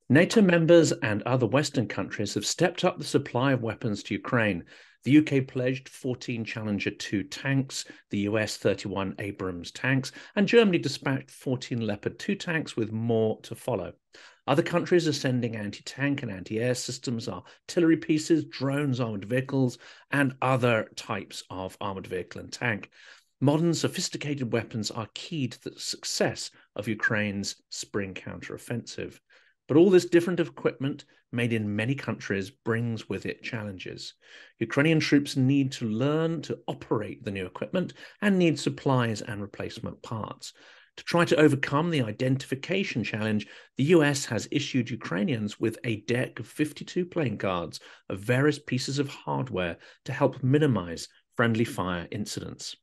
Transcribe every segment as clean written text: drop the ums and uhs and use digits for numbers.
NATO members and other Western countries have stepped up the supply of weapons to Ukraine. The UK pledged 14 Challenger 2 tanks, the US 31 Abrams tanks, and Germany dispatched 14 Leopard 2 tanks with more to follow. Other countries are sending anti-tank and anti-air systems, artillery pieces, drones, armored vehicles, and other types of armored vehicle and tank. Modern, sophisticated weapons are key to the success of Ukraine's spring counteroffensive. But all this different equipment made in many countries brings with it challenges. Ukrainian troops need to learn to operate the new equipment and need supplies and replacement parts. To try to overcome the identification challenge, the US has issued Ukrainians with a deck of 52 playing cards of various pieces of hardware to help minimize friendly fire incidents.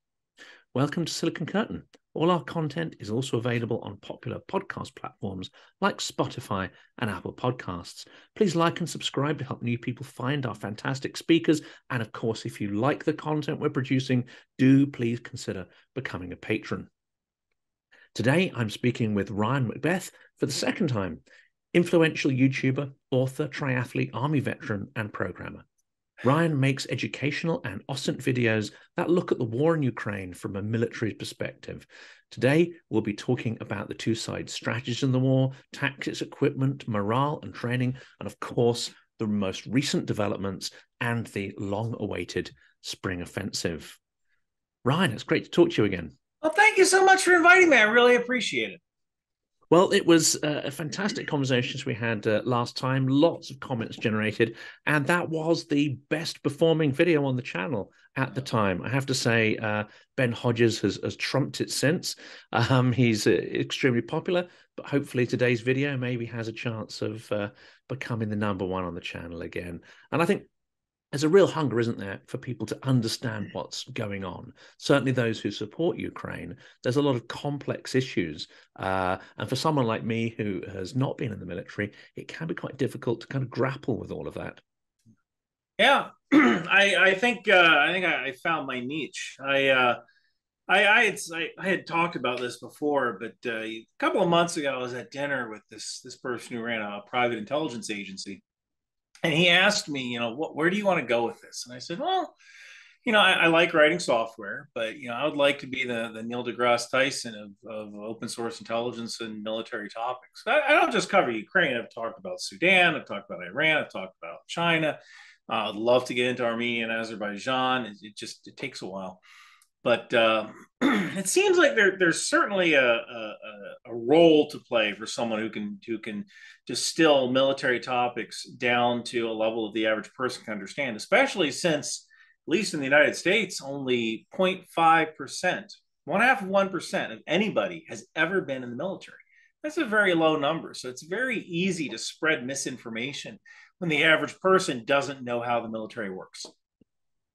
Welcome to Silicon Curtain. All our content is also available on popular podcast platforms like Spotify and Apple Podcasts. Please like and subscribe to help new people find our fantastic speakers. And of course, if you like the content we're producing, do please consider becoming a patron. Today, I'm speaking with Ryan McBeth for the second time, influential YouTuber, author, triathlete, Army veteran, and programmer. Ryan makes educational and OSINT videos that look at the war in Ukraine from a military perspective. Today, we'll be talking about the two sides' strategies in the war, tactics, equipment, morale and training, and of course, the most recent developments and the long-awaited spring offensive. Ryan, it's great to talk to you again. Well, thank you so much for inviting me. I really appreciate it. Well, it was a fantastic conversations we had last time. Lots of comments generated, and that was the best performing video on the channel at the time. I have to say, Ben Hodges has trumped it since. He's extremely popular, but hopefully today's video maybe has a chance of becoming the #1 on the channel again. And I think there's a real hunger, isn't there, for people to understand what's going on. Certainly those who support Ukraine, there's a lot of complex issues. And for someone like me who has not been in the military, it can be quite difficult to kind of grapple with all of that. Yeah, I think I found my niche. I had talked about this before, but a couple of months ago, I was at dinner with this person who ran a private intelligence agency, and he asked me, where do you want to go with this? And I said, well, I like writing software, but I would like to be the Neil deGrasse Tyson of open source intelligence and military topics. I don't just cover Ukraine. I've talked about Sudan. I've talked about Iran. I've talked about China. I'd love to get into Armenia and Azerbaijan. It takes a while, but it seems like there's certainly a role to play for someone who can distill military topics down to a level of the average person can understand, especially since, at least in the United States, only 0.5%, 0.5% of anybody has ever been in the military. That's a very low number. So it's very easy to spread misinformation when the average person doesn't know how the military works.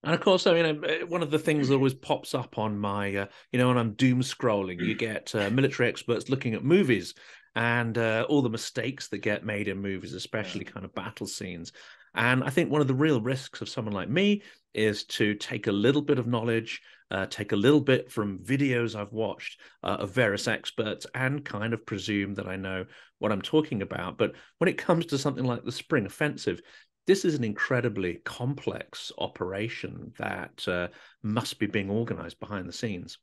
And of course, one of the things that always pops up on my, when I'm doom scrolling, you get military experts looking at movies and all the mistakes that get made in movies, especially kind of battle scenes. And I think one of the real risks of someone like me is to take a little bit of knowledge, take a little bit from videos I've watched of various experts and kind of presume that I know what I'm talking about. But when it comes to something like the spring offensive, this is an incredibly complex operation that must be being organized behind the scenes.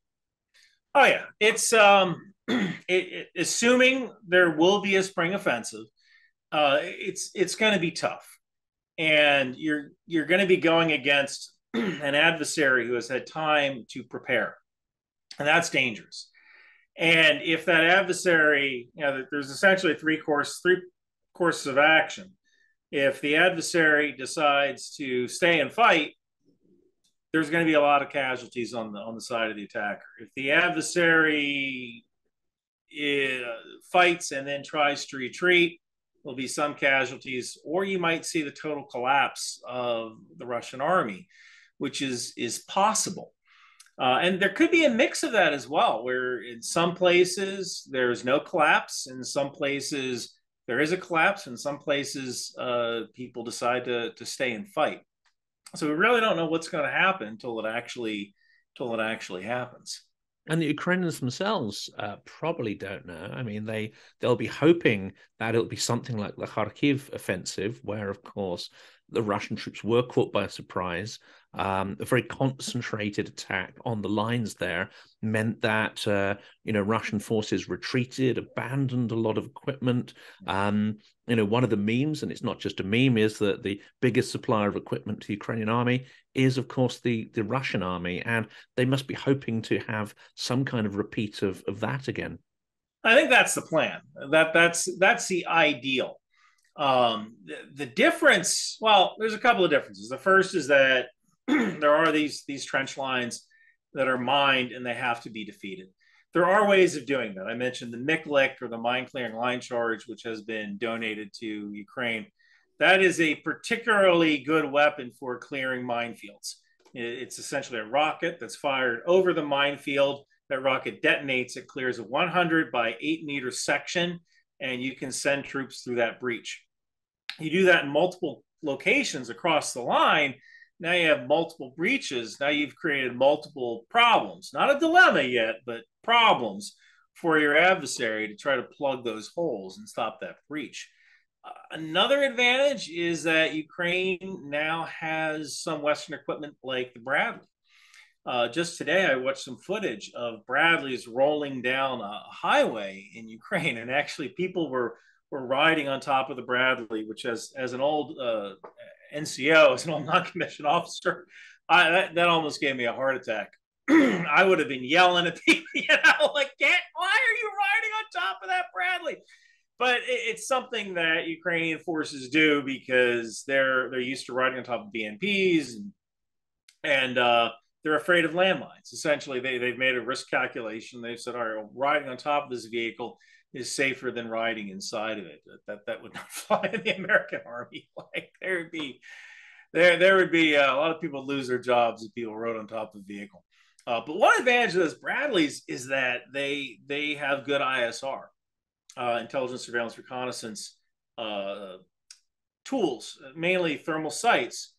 Oh yeah, it's assuming there will be a spring offensive, it's going to be tough, and you're going to be going against an adversary who has had time to prepare, and that's dangerous. And if that adversary, there's essentially three courses of action. If the adversary decides to stay and fight, there's going to be a lot of casualties on the side of the attacker. If the adversary fights and then tries to retreat, there'll be some casualties, or you might see the total collapse of the Russian army, which is possible. And there could be a mix of that as well, where in some places there's no collapse, in some places there is a collapse, in some places people decide to stay and fight. So we really don't know what's going to happen until it actually happens. And the Ukrainians themselves probably don't know. I mean, they'll be hoping that it'll be something like the Kharkiv offensive, where, of course, the Russian troops were caught by surprise. A very concentrated attack on the lines there meant that Russian forces retreated, abandoned a lot of equipment. One of the memes, and it's not just a meme, is that the biggest supplier of equipment to the Ukrainian army is, of course, the Russian army, and they must be hoping to have some kind of repeat of that again. I think that's the plan. That's the ideal. The difference, well, there's a couple of differences. The first is that there are these trench lines that are mined and they have to be defeated. There are ways of doing that. I mentioned the McLick, or the mine clearing line charge, which has been donated to Ukraine. That is a particularly good weapon for clearing minefields. It's essentially a rocket that's fired over the minefield. That rocket detonates. It clears a 100 by 8 meter section, and you can send troops through that breach. You do that in multiple locations across the line. Now you have multiple breaches. Now you've created multiple problems. Not a dilemma yet, but problems for your adversary to try to plug those holes and stop that breach. Another advantage is that Ukraine now has some Western equipment like the Bradley. Just today, I watched some footage of Bradleys rolling down a highway in Ukraine, and actually people were riding on top of the Bradley, which as an old NCO, as an old non-commissioned officer, that almost gave me a heart attack. I would have been yelling at people, like, why are you riding on top of that Bradley? But it's something that Ukrainian forces do because they're used to riding on top of BMPs, and they're afraid of landmines. Essentially, they've made a risk calculation. They've said, all right, well, riding on top of this vehicle is safer than riding inside of it. That would not fly in the American Army. Like there would be a lot of people lose their jobs if people rode on top of the vehicle. But one advantage of those Bradleys is that they have good ISR, intelligence, surveillance, reconnaissance tools, mainly thermal sights.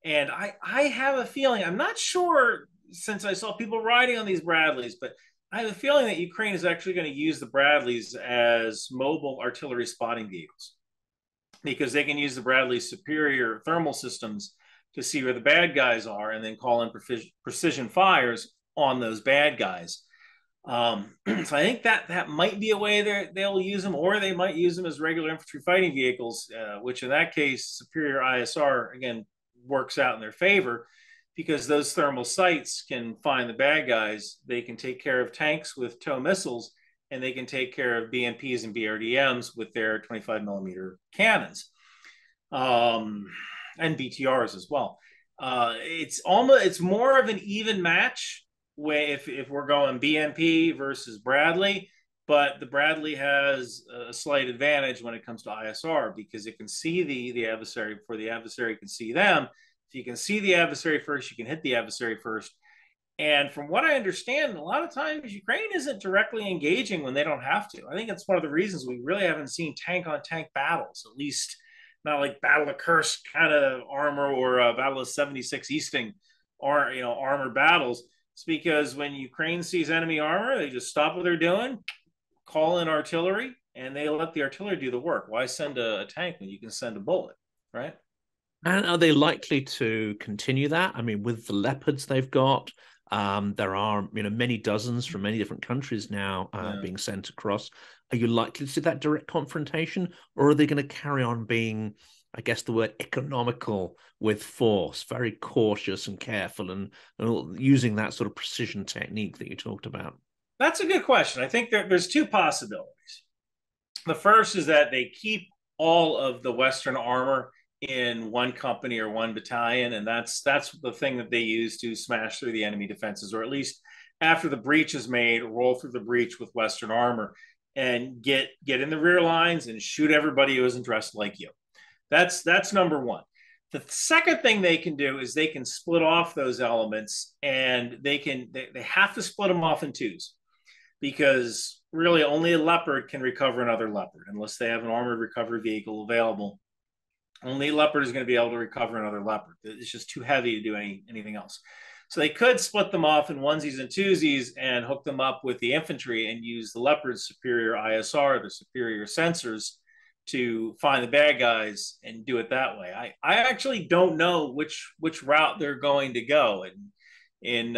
And I have a feeling, I'm not sure since I saw people riding on these Bradleys, but I have a feeling that Ukraine is actually going to use the Bradleys as mobile artillery spotting vehicles, because they can use the Bradley's superior thermal systems to see where the bad guys are and then call in precision fires on those bad guys. So I think that might be a way they'll use them, or they might use them as regular infantry fighting vehicles, which in that case, superior ISR, again, works out in their favor, because those thermal sights can find the bad guys. They can take care of tanks with tow missiles, and they can take care of BMPs and BRDMs with their 25 millimeter cannons, and BTRs as well. It's more of an even match if we're going BMP versus Bradley, but the Bradley has a slight advantage when it comes to ISR, because it can see the adversary before the adversary can see them. If you can see the adversary first, you can hit the adversary first. And from what I understand, a lot of times Ukraine isn't directly engaging when they don't have to. I think that's one of the reasons we really haven't seen tank-on-tank battles, at least not like Battle of Kursk kind of armor, or Battle of 76 Easting, or armor battles. It's because when Ukraine sees enemy armor, they just stop what they're doing, call in artillery, and they let the artillery do the work. Why send a tank when you can send a bullet, right? And are they likely to continue that? I mean, with the Leopards they've got, there are many dozens from many different countries now being sent across. Are you likely to see that direct confrontation, or are they going to carry on being, I guess the word, economical with force, very cautious and careful, and using that sort of precision technique that you talked about? That's a good question. I think there's two possibilities. The first is that they keep all of the Western armor in one company or one battalion, and that's the thing that they use to smash through the enemy defenses, or at least after the breach is made, roll through the breach with Western armor and get in the rear lines and shoot everybody who isn't dressed like you. That's number one. The second thing they can do is they can split off those elements, and they have to split them off in twos, because really only a Leopard can recover another Leopard unless they have an armored recovery vehicle available. Only Leopard is going to be able to recover another Leopard. It's just too heavy to do anything else. So they could split them off in onesies and twosies and hook them up with the infantry and use the Leopard's superior ISR, the superior sensors, to find the bad guys and do it that way. I actually don't know which route they're going to go. And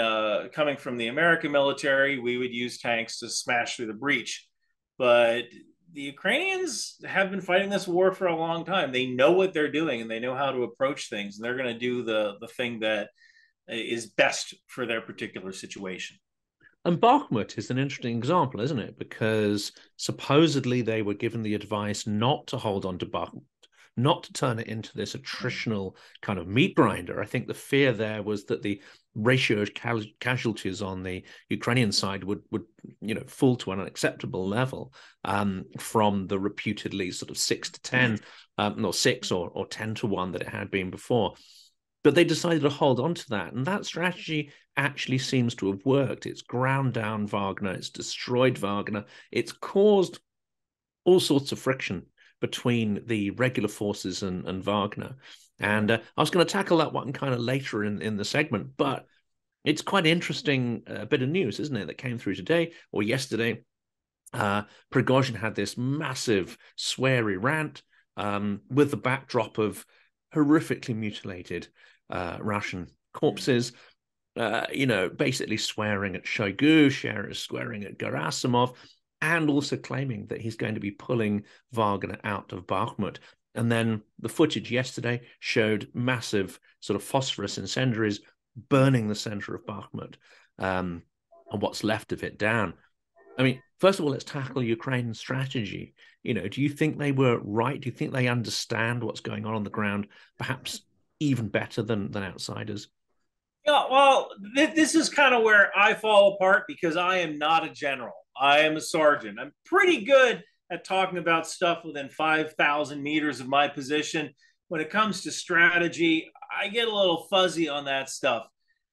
coming from the American military, we would use tanks to smash through the breach. But the Ukrainians have been fighting this war for a long time. They know what they're doing and they know how to approach things. And they're going to do the thing that is best for their particular situation. And Bakhmut is an interesting example, isn't it? Because supposedly they were given the advice not to hold on to Bakhmut, not to turn it into this attritional kind of meat grinder. I think the fear there was that the ratio of casualties on the Ukrainian side would fall to an unacceptable level from the reputedly sort of 6 to 10, or 6 or 10 to 1 that it had been before. But they decided to hold on to that. And that strategy actually seems to have worked. It's ground down Wagner. It's destroyed Wagner. It's caused all sorts of friction between the regular forces and Wagner. And I was going to tackle that one kind of later in the segment, but it's quite interesting bit of news, isn't it, that came through today or yesterday. Prigozhin had this massive sweary rant with the backdrop of horrifically mutilated Russian corpses, basically swearing at Shoigu, swearing at Gerasimov, and also claiming that he's going to be pulling Wagner out of Bakhmut. And then the footage yesterday showed massive sort of phosphorus incendiaries burning the center of Bakhmut and what's left of it down. I mean, first of all, let's tackle Ukraine's strategy. Do you think they were right? Do you think they understand what's going on the ground, perhaps even better than outsiders? Yeah, well, this is kind of where I fall apart because I am not a general. I am a sergeant. I'm pretty good at talking about stuff within 5,000 meters of my position. When it comes to strategy, I get a little fuzzy on that stuff.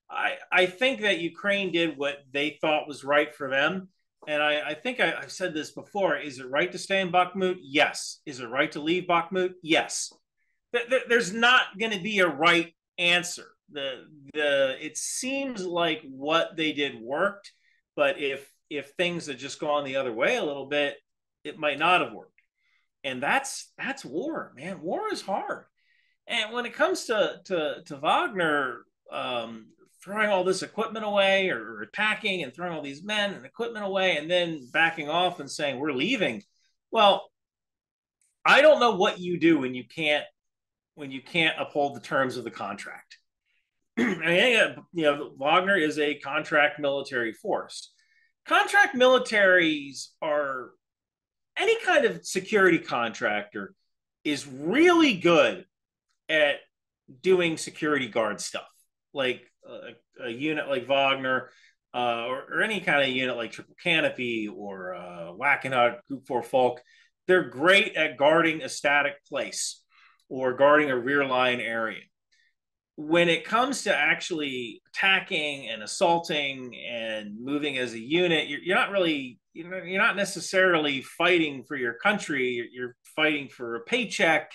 I think that Ukraine did what they thought was right for them. And I think I've said this before. Is it right to stay in Bakhmut? Yes. Is it right to leave Bakhmut? Yes. There's not going to be a right answer. It seems like what they did worked, but if things had just gone the other way a little bit, it might not have worked. And that's war, man. War is hard. And when it comes to Wagner throwing all this equipment away or attacking and throwing all these men and equipment away and then backing off and saying we're leaving, well, I don't know what you do when you can't uphold the terms of the contract. I mean, Wagner is a contract military force. Contract militaries are, any kind of security contractor is really good at doing security guard stuff, like a unit like Wagner, or any kind of unit like Triple Canopy or Wackenhut Group 4 Folk. They're great at guarding a static place or guarding a rear line area. When it comes to actually attacking and assaulting and moving as a unit, you're not necessarily fighting for your country. You're fighting for a paycheck,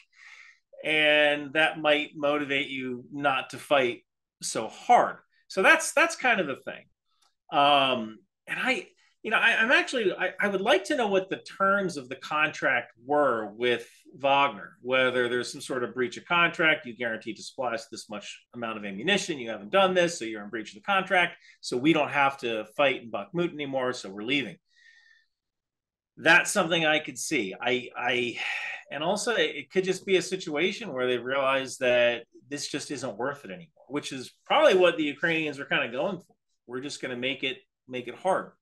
and that might motivate you not to fight so hard. So that's kind of the thing. And I would like to know what the terms of the contract were with Wagner, whether there's some sort of breach of contract, you guaranteed to supply us this much amount of ammunition, you haven't done this, so you're in breach of the contract, so we don't have to fight in Bakhmut anymore, so we're leaving. That's something I could see. And also it could just be a situation where they realize that this just isn't worth it anymore, which is probably what the Ukrainians are kind of going for. We're just going to make it hard.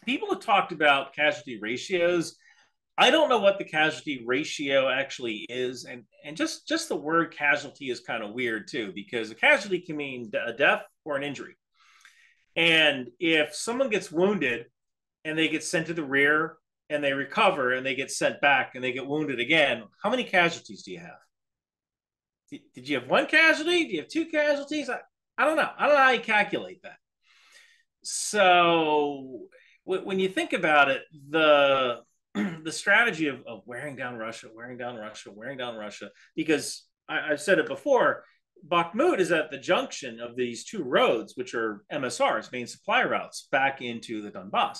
People have talked about casualty ratios. I don't know what the casualty ratio actually is. And just the word casualty is kind of weird too, because a casualty can mean a death or an injury. And if someone gets wounded and they get sent to the rear and they recover and they get sent back and they get wounded again, how many casualties do you have? Did you have one casualty? Do you have two casualties? I don't know. I don't know how you calculate that. So when you think about it, the strategy of wearing down Russia, because I've said it before, Bakhmut is at the junction of these two roads, which are MSRs, main supply routes, back into the Donbass.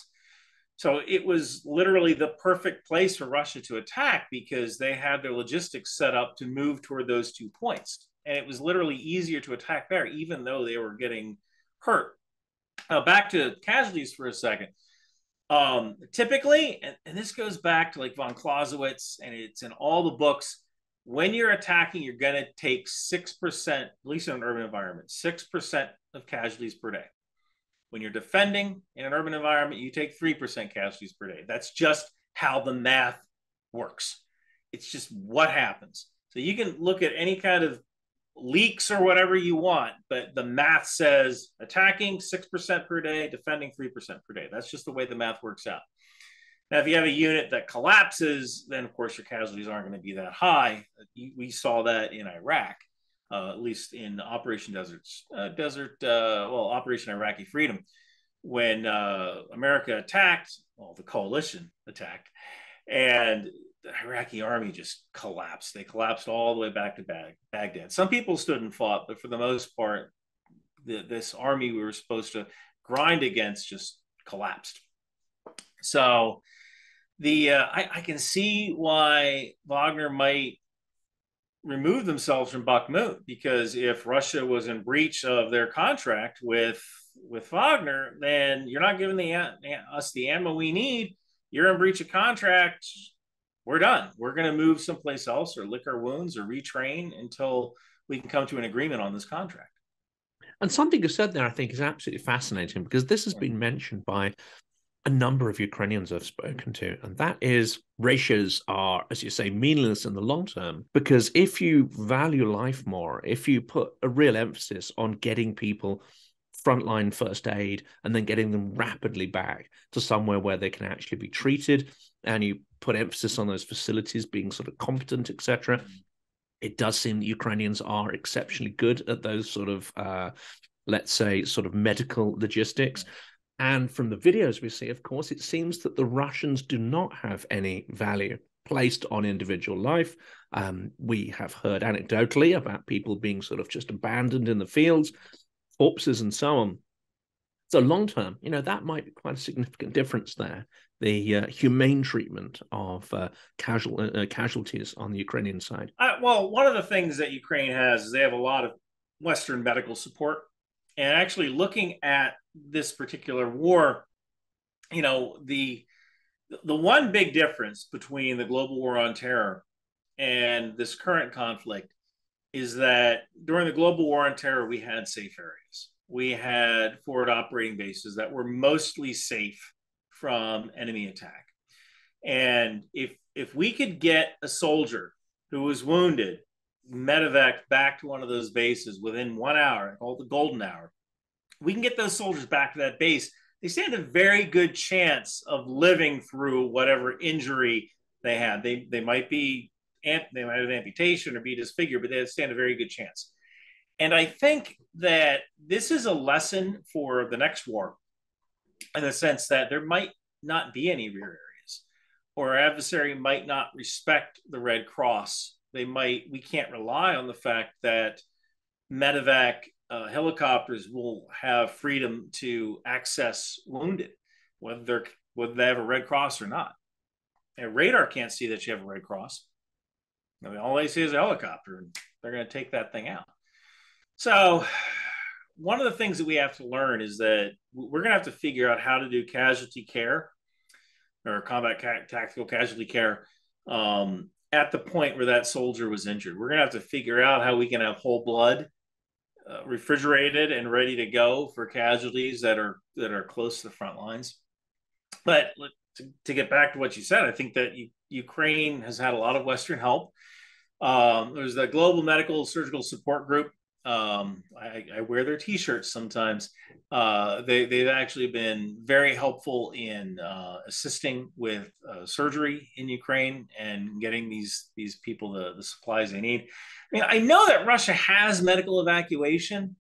So it was literally the perfect place for Russia to attack because they had their logistics set up to move toward those 2 points. And it was literally easier to attack there, even though they were getting hurt. Back to casualties for a second. Typically, and this goes back to like von Clausewitz, and it's in all the books, when you're attacking, you're going to take 6%, at least in an urban environment, 6% of casualties per day. When you're defending in an urban environment, you take 3% casualties per day. That's just how the math works. It's just what happens. So you can look at any kind of leaks or whatever you want, but the math says attacking 6% per day, defending 3% per day. That's just the way the math works out. Now, if you have a unit that collapses, then of course your casualties aren't going to be that high. We saw that in Iraq, at least in Operation Operation Iraqi Freedom, when America attacked, the coalition attacked, and the Iraqi army just collapsed. They collapsed all the way back to Baghdad. Some people stood and fought, but for the most part, this army we were supposed to grind against just collapsed. So I can see why Wagner might remove themselves from Bakhmut, because if Russia was in breach of their contract with Wagner, then you're not giving us the ammo we need. You're in breach of contract. We're done. We're going to move someplace else or lick our wounds or retrain until we can come to an agreement on this contract. And something you said there, I think, is absolutely fascinating, because this has been mentioned by a number of Ukrainians I've spoken to, and that is ratios are, as you say, meaningless in the long term, because if you value life more, if you put a real emphasis on getting people frontline first aid and then getting them rapidly back to somewhere where they can actually be treated, and you put emphasis on those facilities being sort of competent, etc., it does seem that Ukrainians are exceptionally good at those sort of, let's say, sort of medical logistics. And from the videos we see, of course, it seems that the Russians do not have any value placed on individual life. We have heard anecdotally about people being sort of just abandoned in the fields, corpses and so on. So long term, that might be quite a significant difference there. The humane treatment of casualties on the Ukrainian side. Well, one of the things that Ukraine has is they have a lot of Western medical support. And actually looking at this particular war, the one big difference between the global war on terror and this current conflict is that during the global war on terror, we had safe areas. We had forward operating bases that were mostly safe from enemy attack. And if we could get a soldier who was wounded medevac back to one of those bases within 1 hour, called the golden hour, we can get those soldiers back to that base. They stand a very good chance of living through whatever injury they had. They might have amputation or be disfigured, but they stand a very good chance. And I think that this is a lesson for the next war, in the sense that there might not be any rear areas, or our adversary might not respect the Red Cross. We can't rely on the fact that medevac helicopters will have freedom to access wounded, whether they have a Red Cross or not. And radar can't see that you have a Red Cross. All they see is a helicopter, and they're going to take that thing out. So one of the things that we have to learn is that we're going to have to figure out how to do casualty care or combat tactical casualty care at the point where that soldier was injured. We're going to have to figure out how we can have whole blood refrigerated and ready to go for casualties that are close to the front lines. But to get back to what you said, I think that Ukraine has had a lot of Western help. There's the Global Medical Surgical Support Group. I wear their T-shirts sometimes. They've actually been very helpful in assisting with surgery in Ukraine and getting these people the supplies they need. I mean, I know that Russia has medical evacuation.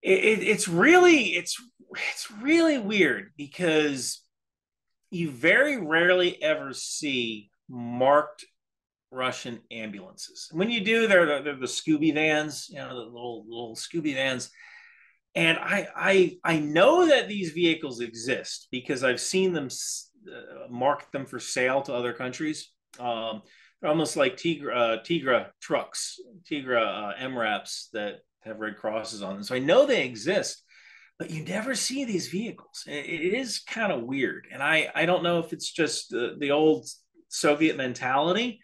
It's really weird, because you very rarely ever see marked Russian ambulances. When you do, they're the Scooby vans, you know, the little Scooby vans. And I know that these vehicles exist because I've seen them mark them for sale to other countries. They're almost like Tigra trucks, Tigra MRAPs that have red crosses on them. So I know they exist, but you never see these vehicles. It is kind of weird. And I don't know if it's just the old Soviet mentality.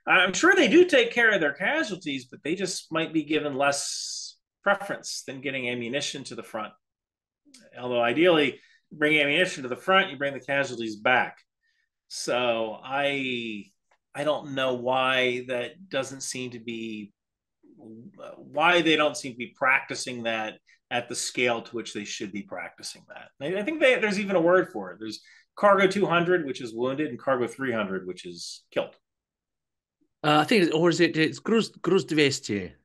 I'm sure they do take care of their casualties, but they just might be given less preference than getting ammunition to the front. Although ideally, bring ammunition to the front, you bring the casualties back. So I don't know why that doesn't seem to be, why they don't seem to be practicing that at the scale to which they should be practicing that. I think there's even a word for it. There's cargo 200, which is wounded, and cargo 300, which is killed. I think, or is it? It's Gruz 200.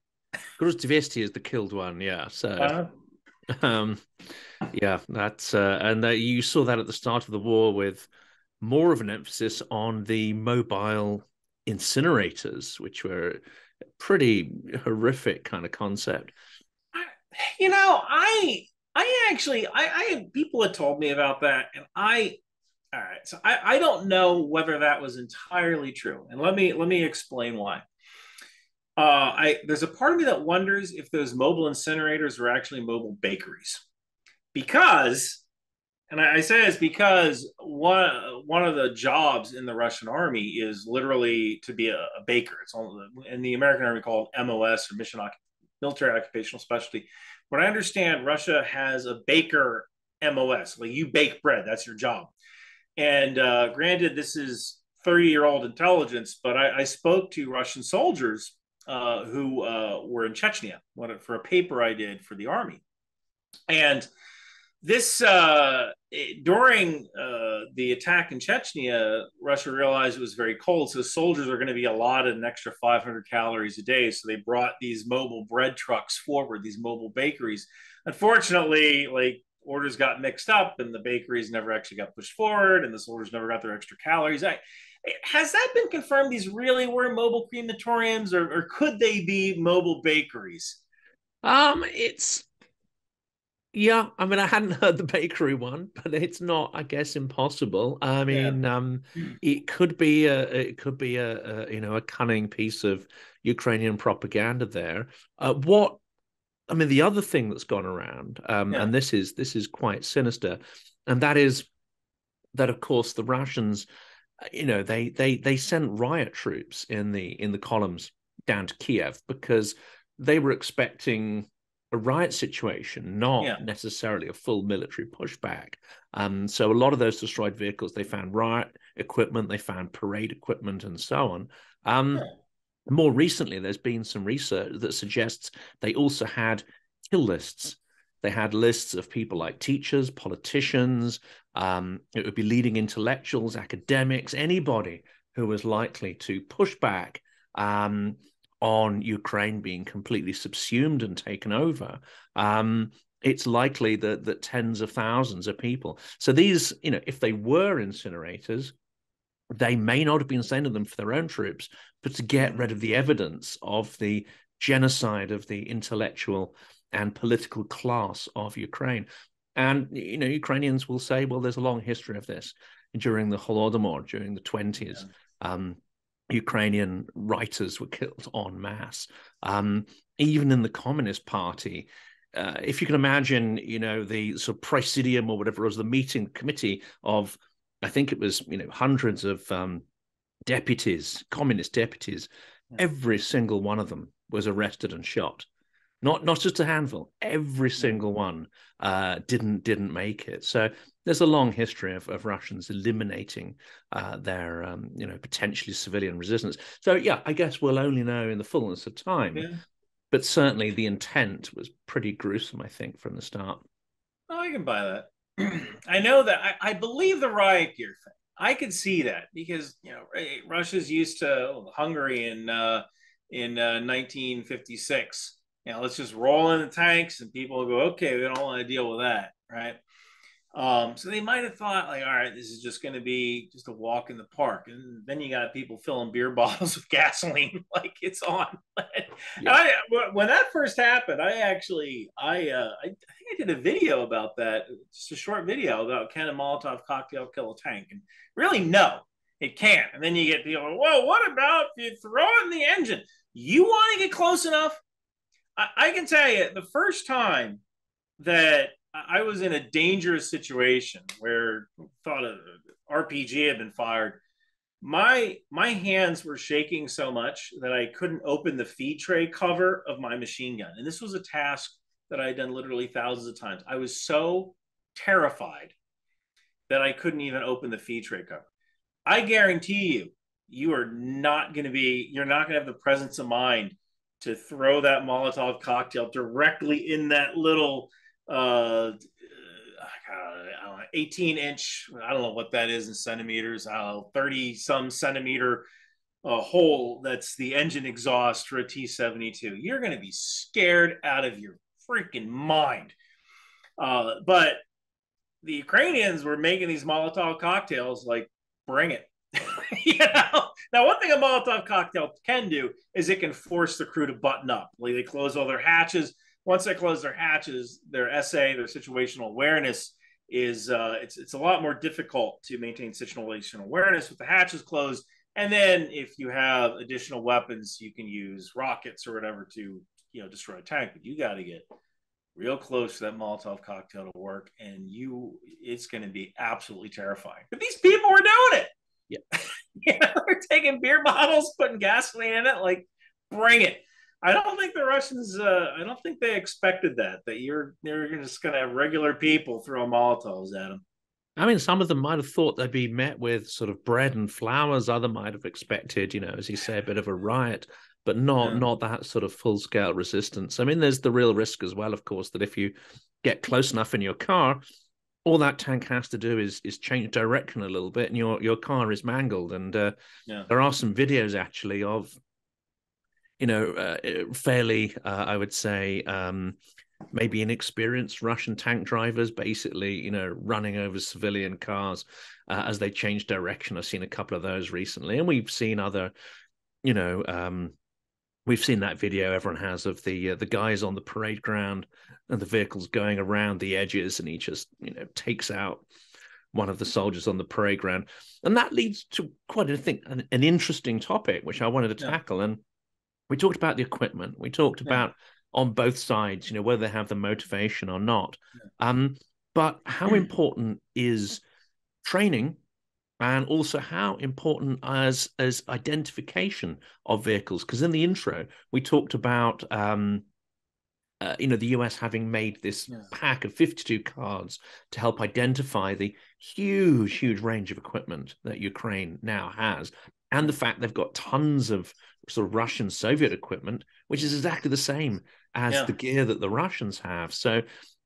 Gruz 200 is the killed one. Yeah. So, um, yeah, that's and you saw that at the start of the war with more of an emphasis on the mobile incinerators, which were a pretty horrific kind of concept. You know, I actually I people had told me about that, and all right, so I don't know whether that was entirely true, and let me explain why. There's a part of me that wonders if those mobile incinerators were actually mobile bakeries, because, and I say this because one of the jobs in the Russian army is literally to be a baker. It's in the American army called MOS, or military occupational specialty. What I understand, Russia has a baker MOS, like you bake bread, that's your job. And granted, this is 30-year-old intelligence, but I spoke to Russian soldiers who were in Chechnya for a paper I did for the army. And this, during the attack in Chechnya, Russia realized it was very cold. So soldiers are going to be allotted an extra 500 calories a day. So they brought these mobile bread trucks forward, these mobile bakeries. Unfortunately, like, orders got mixed up and the bakeries never actually got pushed forward and the soldiers never got their extra calories. Has that been confirmed? These really were mobile crematoriums, or could they be mobile bakeries? It's Yeah, I mean, I hadn't heard the bakery one, but it's not, I guess, impossible. I Yeah. mean, it could be a cunning piece of Ukrainian propaganda there. The other thing that's gone around, Yeah. and this is quite sinister, and that is that, of course, the Russians, they sent riot troops in the columns down to Kiev because they were expecting a riot situation, not Yeah. necessarily a full military pushback. So a lot of those destroyed vehicles, they found riot equipment, they found parade equipment, and so on. Yeah. More recently, there's been some research that suggests they also had kill lists. They had lists of people like teachers, politicians, it would be leading intellectuals, academics, anybody who was likely to push back on Ukraine being completely subsumed and taken over. It's likely that tens of thousands of people. So these, if they were incinerators, they may not have been sending them for their own troops, but to get rid of the evidence of the genocide of the intellectual and political class of Ukraine. And, Ukrainians will say, well, there's a long history of this. During the Holodomor, during the 20s, Ukrainian writers were killed en masse. Even in the Communist Party, if you can imagine, the sort of Presidium or whatever it was, the meeting committee of, I think it was, hundreds of deputies, communist deputies, every single one of them was arrested and shot. Not just a handful, every single one didn't make it. So there's a long history of Russians eliminating their potentially civilian resistance. So yeah, I guess we'll only know in the fullness of time. Yeah. But certainly the intent was pretty gruesome, I think, from the start. Oh, I can buy that. I know that I believe the riot gear thing. I could see that because Russia's used to Hungary in 1956. Let's just roll in the tanks and people will go, okay, we don't want to deal with that, right? So they might have thought like, all right, this is just going to be just a walk in the park, and then you got people filling beer bottles with gasoline like it's on. Yeah. When that first happened, I think I did a video about that, just a short video about can a Molotov cocktail kill a tank, and really no, it can't. And then you get people, whoa, what about if you throw it in the engine? You want to get close enough? I can tell you the first time that I was in a dangerous situation where I thought an RPG had been fired. My hands were shaking so much that I couldn't open the feed tray cover of my machine gun. And this was a task that I had done literally thousands of times. I was so terrified that I couldn't even open the feed tray cover. I guarantee you, you're not going to have the presence of mind to throw that Molotov cocktail directly in that little 18-inch, I don't know what that is in centimeters, 30 some centimeter hole that's the engine exhaust for a T-72. You're going to be scared out of your freaking mind. But the Ukrainians were making these Molotov cocktails like, bring it. You know? Now, one thing a Molotov cocktail can do is it can force the crew to button up. Like they close all their hatches. Once they close their hatches, their SA, their situational awareness is it's a lot more difficult to maintain situational awareness with the hatches closed. And then if you have additional weapons, you can use rockets or whatever to destroy a tank. But you got to get real close to that Molotov cocktail to work, and it's going to be absolutely terrifying. But these people were doing it. Yeah. They're taking beer bottles, putting gasoline in it, like, bring it. I don't think the Russians, I don't think they expected that you're just going to have regular people throw Molotovs at them. I mean, some of them might have thought they'd be met with sort of bread and flowers. Other might have expected, as you say, a bit of a riot, but not that sort of full-scale resistance. I mean, there's the real risk as well, of course, that if you get close enough in your car, all that tank has to do is change direction a little bit, and your car is mangled. And there are some videos actually of, fairly, I would say, maybe inexperienced Russian tank drivers, basically, running over civilian cars as they change direction. I've seen a couple of those recently, and we've seen other, we've seen that video everyone has of the guys on the parade ground and the vehicles going around the edges, and he just takes out one of the soldiers on the parade ground. And that leads to quite, I think, an interesting topic which I wanted to tackle. And we talked about the equipment. We talked about on both sides, whether they have the motivation or not. But how important is training, and also how important as identification of vehicles? Because in the intro, we talked about, the US having made this pack of 52 cards to help identify the huge range of equipment that Ukraine now has, and the fact they've got tons of sort of Russian Soviet equipment, which is exactly the same as the gear that the Russians have. So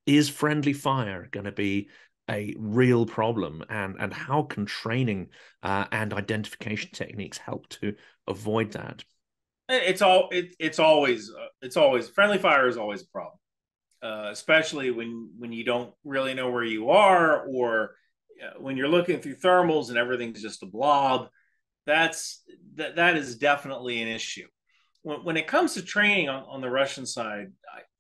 is friendly fire going to be a real problem, and how can training and identification techniques help to avoid that? It's always friendly fire is always a problem, especially when you don't really know where you are, or when you're looking through thermals and everything's just a blob. That is definitely an issue. When it comes to training on the Russian side,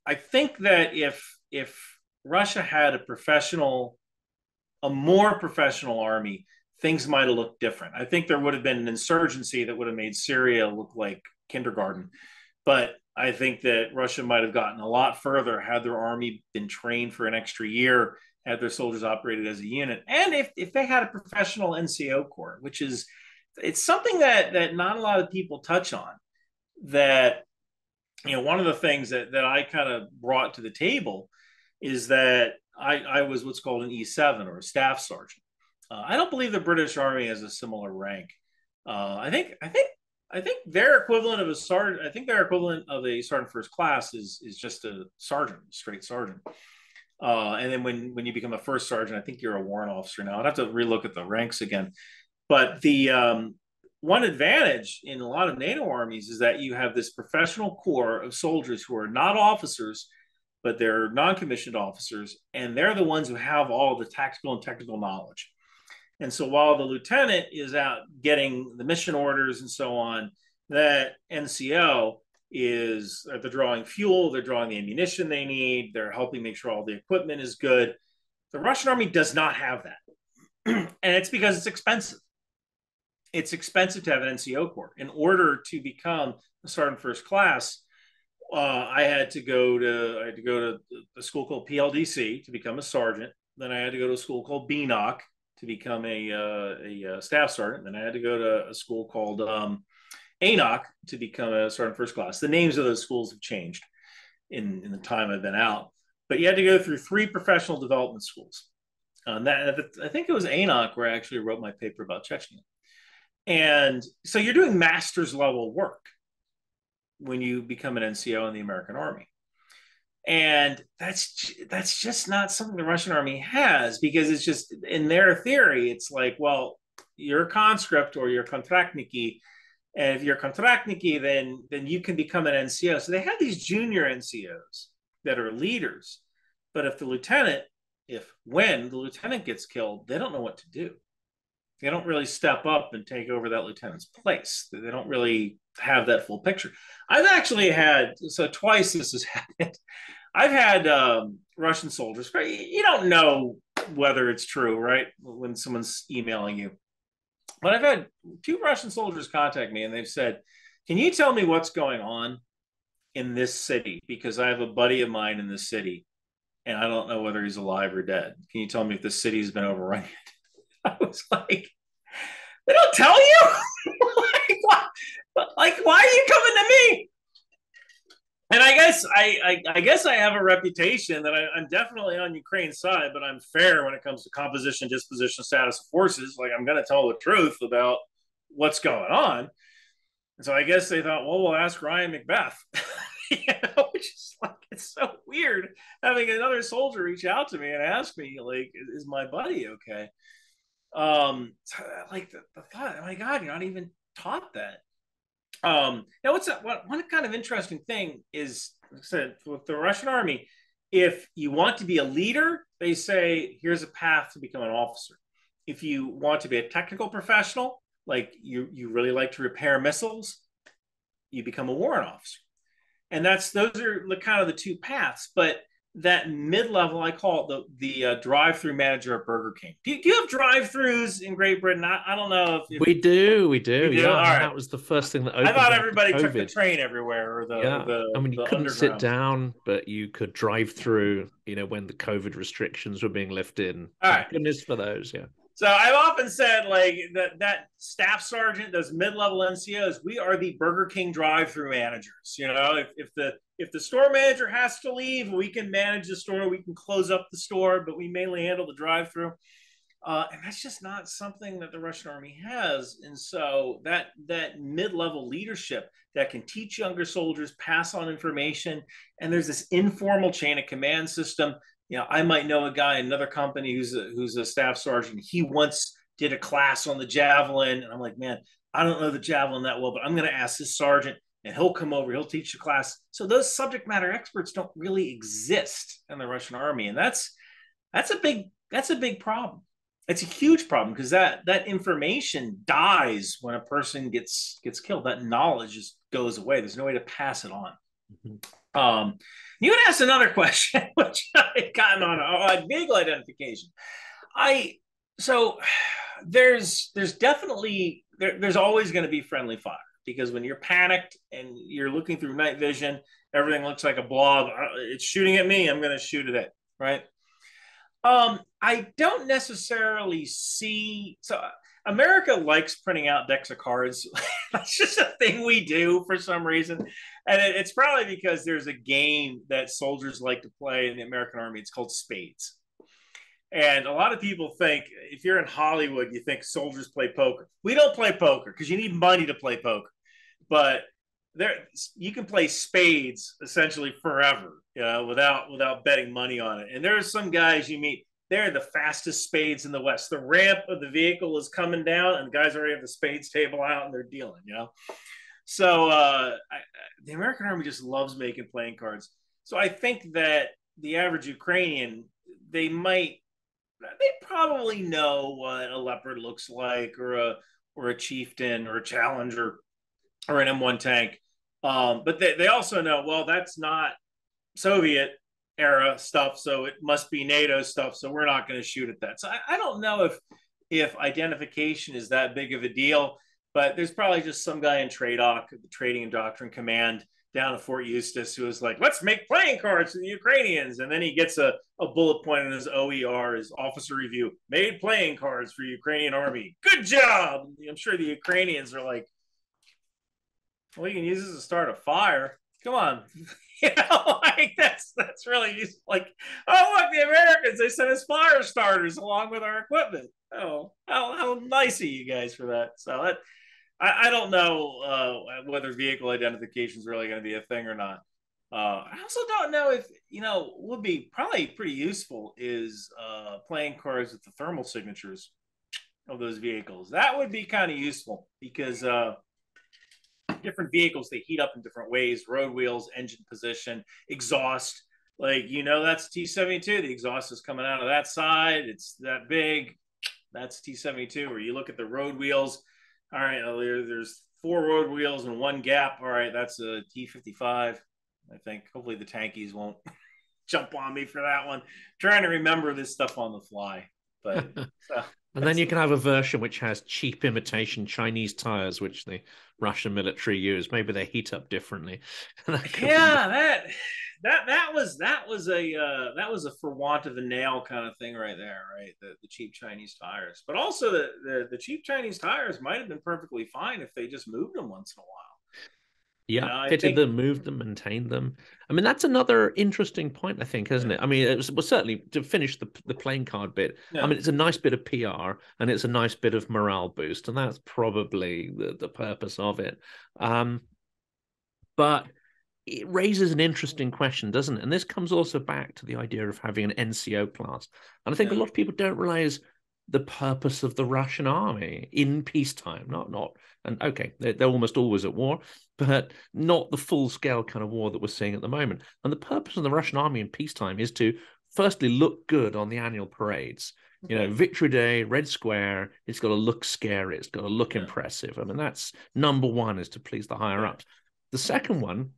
I think that if Russia had a more professional army, things might have looked different. I think there would have been an insurgency that would have made Syria look like kindergarten. But I think that Russia might have gotten a lot further had their army been trained for an extra year, had their soldiers operated as a unit, and if they had a professional NCO corps, which is, it's something that not a lot of people touch on. That, one of the things that I kind of brought to the table is that I was what's called an E7, or a staff sergeant. I don't believe the British Army has a similar rank. I think their equivalent of a sergeant. I think their equivalent of a sergeant first class is just a sergeant, straight sergeant. And then when you become a first sergeant, I think you're a warrant officer now. I'd have to relook at the ranks again. But the one advantage in a lot of NATO armies is that you have this professional corps of soldiers who are not officers, but they're non-commissioned officers, and they're the ones who have all the tactical and technical knowledge. And so while the lieutenant is out getting the mission orders and so on, that NCO is, they're drawing fuel, they're drawing the ammunition they need, they're helping make sure all the equipment is good. The Russian army does not have that. And it's because it's expensive. It's expensive to have an NCO corps. In order to become a sergeant first class, I had to go to a school called PLDC to become a sergeant. Then I had to go to a school called BNOC to become a staff sergeant. Then I had to go to a school called ANOC to become a sergeant first class. The names of those schools have changed in the time I've been out, but you had to go through 3 professional development schools. I think it was ANOC where I actually wrote my paper about Chechnya. And so you're doing master's level work when you become an NCO in the American Army. And that's just not something the Russian Army has, because it's just, in their theory, it's like, well, you're a conscript or you're kontraktniki, and if you're kontraktniki, then you can become an NCO. So they have these junior NCOs that are leaders, but when the lieutenant gets killed, they don't know what to do. They don't really step up and take over that lieutenant's place. They don't really have that full picture. I've actually had, so twice this has happened. I've had Russian soldiers, you don't know whether it's true, right? When someone's emailing you. But I've had 2 Russian soldiers contact me and they've said, can you tell me what's going on in this city? Because I have a buddy of mine in this city and I don't know whether he's alive or dead. Can you tell me if the city's been overrun? I was like, they don't tell you? Like, why are you coming to me? And I guess I have a reputation that I'm definitely on Ukraine's side, but I'm fair when it comes to composition, disposition, status of forces. Like, I'm going to tell the truth about what's going on. And so I guess they thought, well, we'll ask Ryan McBeth. Which is like, it's so weird having another soldier reach out to me and ask me, like, is my buddy okay? Like the thought, oh my God, you're not even taught that. Now one kind of interesting thing is, like I said, with the Russian army, if you want to be a leader, they say, here's a path to become an officer. If you want to be a technical professional, like you really like to repair missiles, you become a warrant officer. And those are kind of the 2 paths. But that mid-level, I call it the drive-through manager at Burger King. Do you have drive-throughs in Great Britain? I don't know if we do. Yeah, all right. That was the first thing that opened. I thought everybody took the train everywhere, or I mean, you couldn't sit down, but you could drive through. When the COVID restrictions were being lifted. All right. Goodness for those, yeah. So I've often said, like, that staff sergeant, those mid-level NCOs, we are the Burger King drive-through managers. If the store manager has to leave, we can manage the store, we can close up the store, but we mainly handle the drive-through. And that's just not something that the Russian army has. And so that mid-level leadership that can teach younger soldiers, pass on information, and there's this informal chain of command system. I might know a guy in another company who's a staff sergeant. He once did a class on the javelin, and I'm like, man, I don't know the javelin that well, but I'm going to ask this sergeant, and he'll come over, he'll teach the class. So those subject matter experts don't really exist in the Russian army, and that's a big problem. It's a huge problem, because that information dies when a person gets killed. That knowledge just goes away. There's no way to pass it on. Mm-hmm. You had asked another question, which I had gotten on vehicle identification. So there's definitely there's always going to be friendly fire, because when you're panicked and you're looking through night vision, everything looks like a blob. It's shooting at me. I'm going to shoot at it, right? I don't necessarily see. So America likes printing out decks of cards. That's just a thing we do for some reason. And it's probably because there's a game that soldiers like to play in the American Army. It's called Spades. And a lot of people think, if you're in Hollywood, you think soldiers play poker. We don't play poker because you need money to play poker. But you can play spades essentially forever, without betting money on it. And there are some guys you meet, they're the fastest spades in the West. The ramp of the vehicle is coming down, and the guys already have the spades table out, and they're dealing, So the American Army just loves making playing cards. So I think that the average Ukrainian, they probably know what a Leopard looks like, or a Chieftain, or a Challenger, or an M1 tank. But they also know, well, that's not Soviet era stuff, so it must be NATO stuff. So we're not going to shoot at that. So I don't know if identification is that big of a deal, but there's probably just some guy in TRADOC, the Trading and Doctrine Command, down at Fort Eustis, who was like, let's make playing cards for the Ukrainians. And then he gets a bullet point in his OER, his officer review, made playing cards for Ukrainian Army. Good job. I'm sure the Ukrainians are like, well, you can use this to start a fire. Come on. Like that's really useful. Like, oh, look, the Americans, they sent us fire starters along with our equipment. Oh, how nice of you guys for that. So I don't know whether vehicle identification is really going to be a thing or not. I also don't know if, would be probably pretty useful is playing cards with the thermal signatures of those vehicles. That would be kind of useful because different vehicles, they heat up in different ways: road wheels, engine position, exhaust. Like, that's T-72. The exhaust is coming out of that side. It's that big. That's T-72. Where you look at the road wheels. All right, there's 4 road wheels and 1 gap. All right, that's a T-55. I think hopefully the tankies won't jump on me for that one. I'm trying to remember this stuff on the fly. But and then you can have a version which has cheap imitation Chinese tires, which the Russian military use. Maybe they heat up differently. That was a for want of a nail kind of thing right there, right? The cheap Chinese tires, but also the cheap Chinese tires might have been perfectly fine if they just moved them once in a while. Yeah, fitted them, moved them, maintained them. I mean, that's another interesting point, I think, isn't it? I mean, it was certainly to finish the playing card bit. Yeah. I mean, it's a nice bit of PR and it's a nice bit of morale boost, and that's probably the purpose of it. But it raises an interesting question, doesn't it? And this comes also back to the idea of having an NCO class. And I think a lot of people don't realize the purpose of the Russian army in peacetime. And okay, they're almost always at war, but not the full-scale kind of war that we're seeing at the moment. And the purpose of the Russian army in peacetime is to firstly look good on the annual parades. Victory Day, Red Square, it's got to look scary, it's got to look impressive. I mean, that's number one, is to please the higher ups. The second one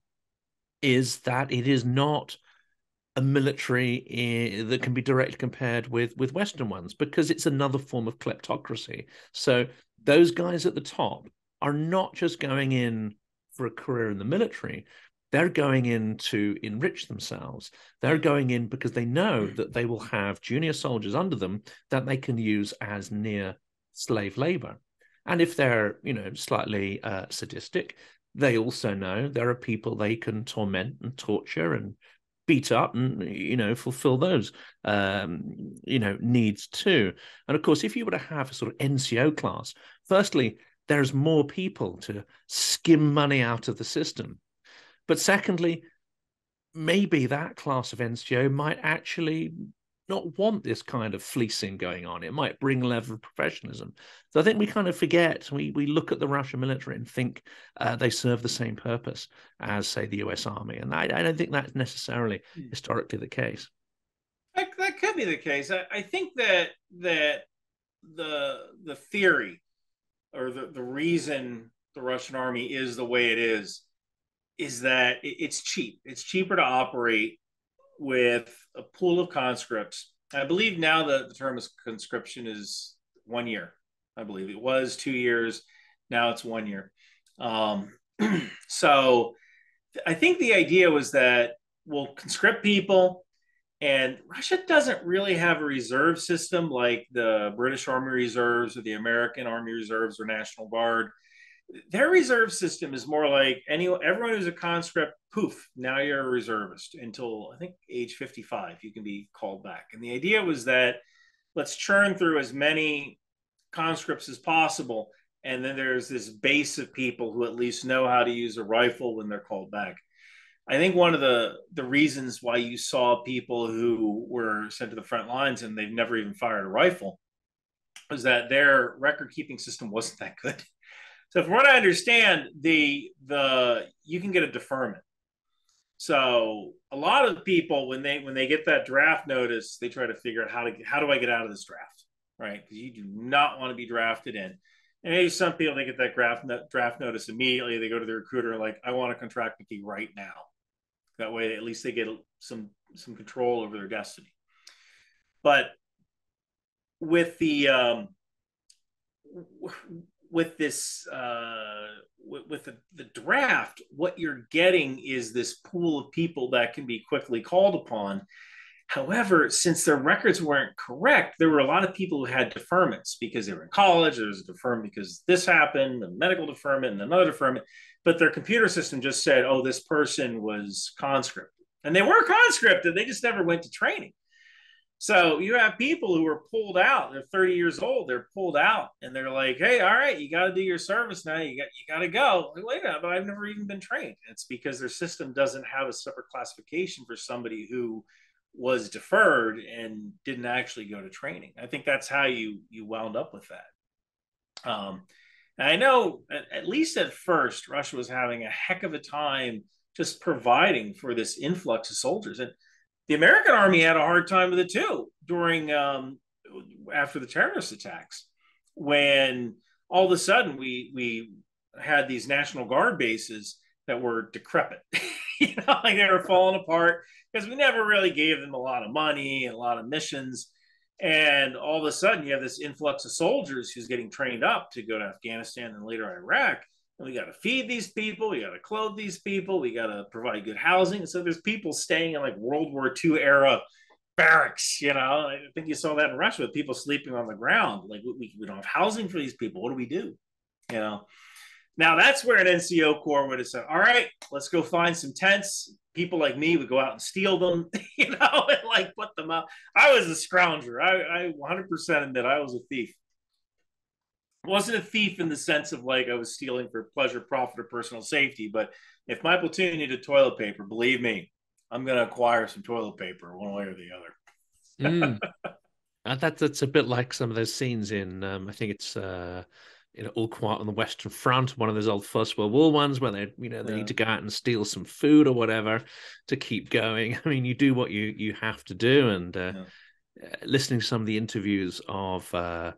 is that it is not a military that can be directly compared with Western ones, because it's another form of kleptocracy. So those guys at the top are not just going in for a career in the military. They're going in to enrich themselves. They're going in because they know that they will have junior soldiers under them that they can use as near slave labor. And if they're, slightly sadistic, they also know there are people they can torment and torture and beat up and, fulfill those, needs too. And of course, if you were to have a sort of NCO class, firstly, there's more people to skim money out of the system. But secondly, maybe that class of NCO might actually not want this kind of fleecing going on. It might bring a level of professionalism. So I think we kind of forget, we look at the Russian military and think they serve the same purpose as, say, the US Army. And I don't think that's necessarily historically the case. That could be the case. I think that the theory, or the reason the Russian Army is the way it is that it's cheap. It's cheaper to operate with a pool of conscripts. I believe now the term of conscription is 1 year. I believe it was 2 years. Now it's 1 year. So I think the idea was that we'll conscript people, and Russia doesn't really have a reserve system like the British Army Reserves or the American Army Reserves or National Guard. Their reserve system is more like everyone who's a conscript, poof, now you're a reservist until I think age 55, you can be called back. And the idea was that let's churn through as many conscripts as possible. And then there's this base of people who at least know how to use a rifle when they're called back. I think one of the reasons why you saw people who were sent to the front lines and they've never even fired a rifle was that their record keeping system wasn't that good. So from what I understand, you can get a deferment. So a lot of people, when they get that draft notice, they try to figure out how do I get out of this draft, right? Because you do not want to be drafted in. And maybe some people, they get that draft notice immediately. They go to the recruiter like, I want to contract with you right now. That way, at least they get some control over their destiny. But with the with this with the draft, what you're getting is this pool of people that can be quickly called upon. However, since their records weren't correct, there were a lot of people who had deferments because they were in college. There was a deferment because this happened, a medical deferment, and another deferment. But their computer system just said, "Oh, this person was conscripted," and they were conscripted. They just never went to training. So you have people who are pulled out. They're 30 years old. They're pulled out, and they're like, "Hey, all right, you got to do your service now. You got to go." Like, wait a minute, but I've never even been trained. It's because their system doesn't have a separate classification for somebody who was deferred and didn't actually go to training. I think that's how you wound up with that. And I know, at least at first, Russia was having a heck of a time just providing for this influx of soldiers. And the American army had a hard time with it too during after the terrorist attacks, when all of a sudden we had these National Guard bases that were decrepit. Like they were falling apart because we never really gave them a lot of money and a lot of missions. And all of a sudden, you have this influx of soldiers who's getting trained up to go to Afghanistan and later Iraq. And we got to feed these people. We got to clothe these people. We got to provide good housing. So there's people staying in like World War II era barracks. I think you saw that in Russia with people sleeping on the ground. Like we don't have housing for these people. What do we do? Now that's where an NCO Corps would have said, all right, let's go find some tents. People like me would go out and steal them, and like put them up. I was a scrounger. I 100% admit I was a thief. I wasn't a thief in the sense of like I was stealing for pleasure, profit, or personal safety. But if my platoon needed toilet paper, believe me, I'm going to acquire some toilet paper one way or the other. That's a bit like some of those scenes in, I think it's All Quiet on the Western Front, one of those old First World War ones where they need to go out and steal some food or whatever to keep going. I mean, you do what you have to do. And listening to some of the interviews of the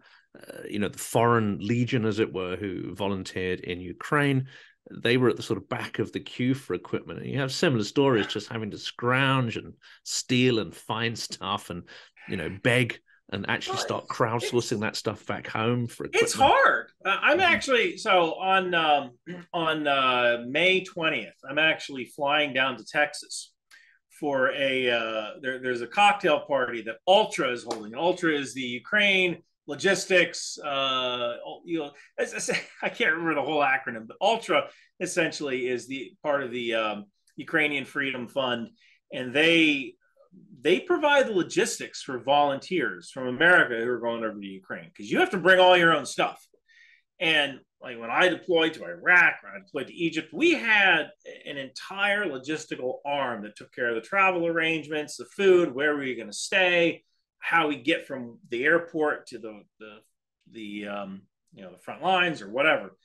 Foreign Legion, as it were, who volunteered in Ukraine, they were at the sort of back of the queue for equipment. And you have similar stories, just having to scrounge and steal and find stuff and, beg and actually start crowdsourcing that stuff back home for equipment. It's hard. I'm actually, so on May 20th, I'm actually flying down to Texas for there's a cocktail party that Ultra is holding. Ultra is the Ukraine logistics, I can't remember the whole acronym, but Ultra essentially is the part of the Ukrainian Freedom Fund, and they provide the logistics for volunteers from America who are going over to Ukraine, because you have to bring all your own stuff. And like when I deployed to Iraq, when I deployed to Egypt, we had an entire logistical arm that took care of the travel arrangements, the food, where were you going to stay, how we get from the airport to the front lines or whatever.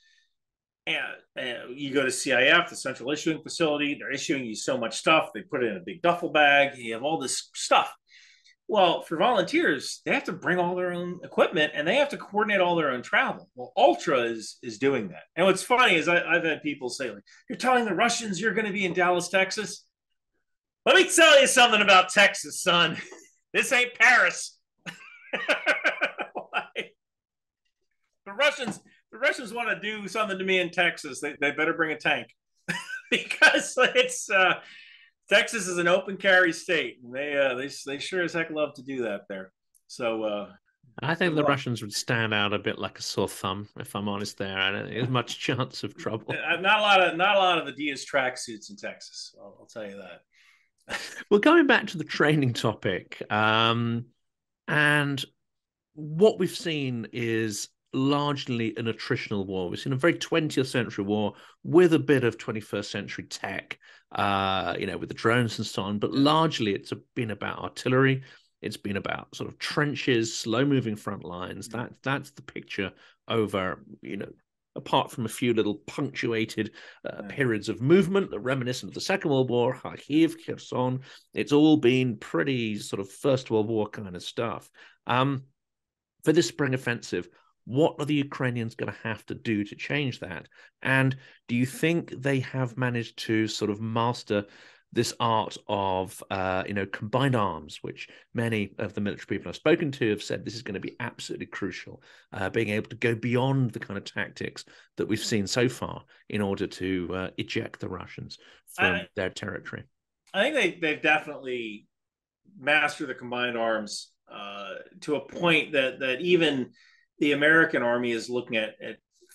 And you go to CIF, the central issuing facility, they're issuing you so much stuff. They put it in a big duffel bag. You have all this stuff. Well, for volunteers, they have to bring all their own equipment and they have to coordinate all their own travel. Well, Ultra is doing that. And what's funny is I've had people say, like, you're telling the Russians you're going to be in Dallas, Texas? Let me tell you something about Texas, son. This ain't Paris. The Russians want to do something to me in Texas. They better bring a tank because it's Texas is an open carry state, and they sure as heck love to do that there. So I think the Russians would stand out a bit like a sore thumb, if I'm honest. There, I don't think there's much chance of trouble. Not a lot of the Diaz tracksuits in Texas. I'll tell you that. Well, going back to the training topic, and what we've seen is largely an attritional war. We've seen a very 20th century war with a bit of 21st century tech, with the drones and so on, but largely it's been about artillery. It's been about sort of trenches, slow moving front lines. That's the picture over, apart from a few little punctuated periods of movement that reminiscent of the Second World War, Kharkiv, Kherson. It's all been pretty sort of First World War kind of stuff. For this spring offensive, what are the Ukrainians going to have to do to change that? And do you think they have managed to sort of master this art of, combined arms, which many of the military people I've spoken to have said this is going to be absolutely crucial, being able to go beyond the kind of tactics that we've seen so far in order to eject the Russians from their territory? I think they've definitely mastered the combined arms to a point that even the American army is looking at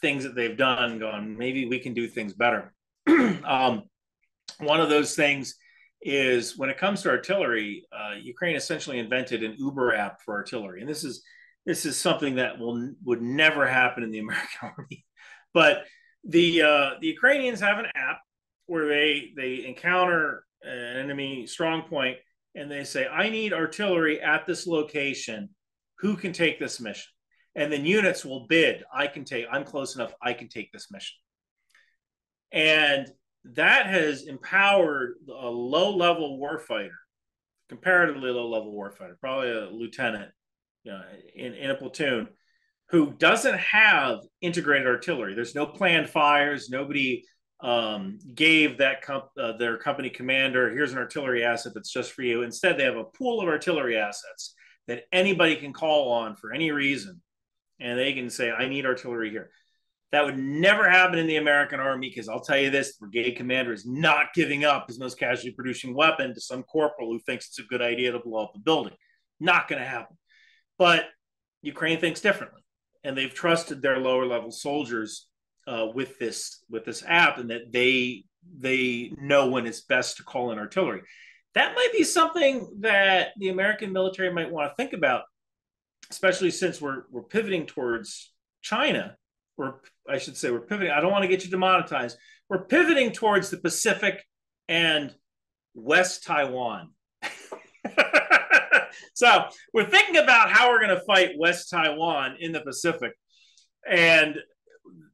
things that they've done, going, maybe we can do things better. One of those things is when it comes to artillery, Ukraine essentially invented an Uber app for artillery, and this is something that would never happen in the American army. But the Ukrainians have an app where they encounter an enemy strong point, and they say, "I need artillery at this location. Who can take this mission?" And then units will bid. I'm close enough. I can take this mission. And that has empowered a low-level warfighter, comparatively low-level warfighter, probably a lieutenant, in a platoon, who doesn't have integrated artillery. There's no planned fires. Nobody gave their company commander, here's an artillery asset that's just for you. Instead, they have a pool of artillery assets that anybody can call on for any reason, and they can say, I need artillery here. That would never happen in the American army, because I'll tell you this, the brigade commander is not giving up his most casualty producing weapon to some corporal who thinks it's a good idea to blow up a building. Not going to happen. But Ukraine thinks differently, and they've trusted their lower level soldiers with this app, and that they know when it's best to call in artillery. That might be something that the American military might want to think about, especially since we're pivoting towards China. Or I should say we're pivoting. I don't want to get you demonetized. We're pivoting towards the Pacific and West Taiwan. So we're thinking about how we're going to fight West Taiwan in the Pacific. And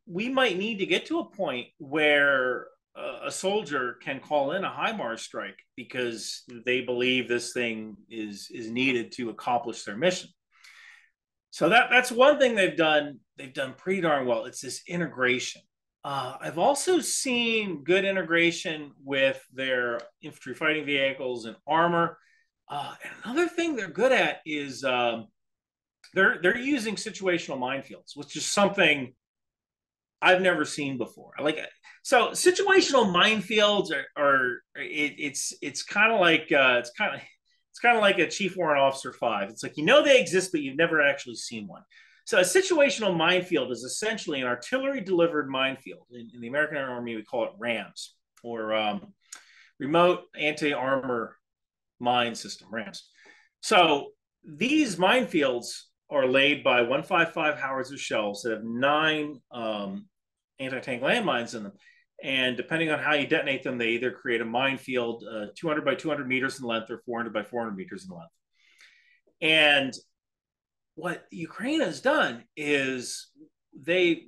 we might need to get to a point where a soldier can call in a HIMARS strike because they believe this thing is needed to accomplish their mission. So that's one thing they've done. They've done pretty darn well. It's this integration. I've also seen good integration with their infantry fighting vehicles and armor. And another thing they're good at is they're using situational minefields, which is something I've never seen before. So situational minefields it's kind of like it's kind of like a Chief Warrant Officer 5. It's like, they exist, but you've never actually seen one. So a situational minefield is essentially an artillery-delivered minefield. In the American Army, we call it RAMS, or Remote Anti-Armor Mine System, RAMS. So these minefields are laid by 155 howitzer shells that have 9 anti-tank landmines in them. And depending on how you detonate them, they either create a minefield 200 by 200 meters in length or 400 by 400 meters in length. And what Ukraine has done is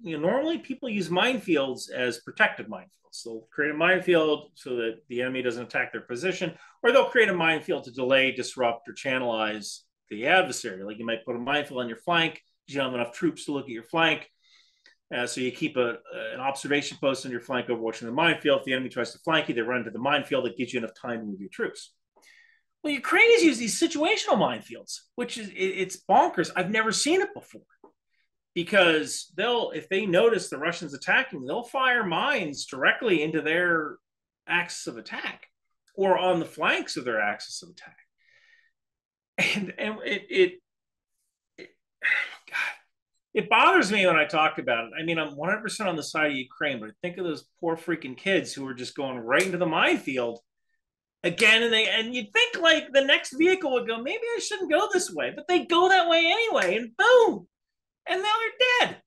normally people use minefields as protective minefields. They'll create a minefield so that the enemy doesn't attack their position, or they'll create a minefield to delay, disrupt, or channelize the adversary. Like you might put a minefield on your flank, you don't have enough troops to look at your flank. So you keep an observation post on your flank overwatching the minefield. If the enemy tries to flank you, they run into the minefield. That gives you enough time to move your troops. Well, Ukraine has used these situational minefields, which it's bonkers. I've never seen it before, because if they notice the Russians attacking, they'll fire mines directly into their axis of attack or on the flanks of their axis of attack. And it bothers me when I talk about it. I mean, I'm 100% on the side of Ukraine, but I think of those poor freaking kids who are just going right into the minefield again. And you'd think like the next vehicle would go, maybe I shouldn't go this way, but they go that way anyway, and boom, and now they're dead.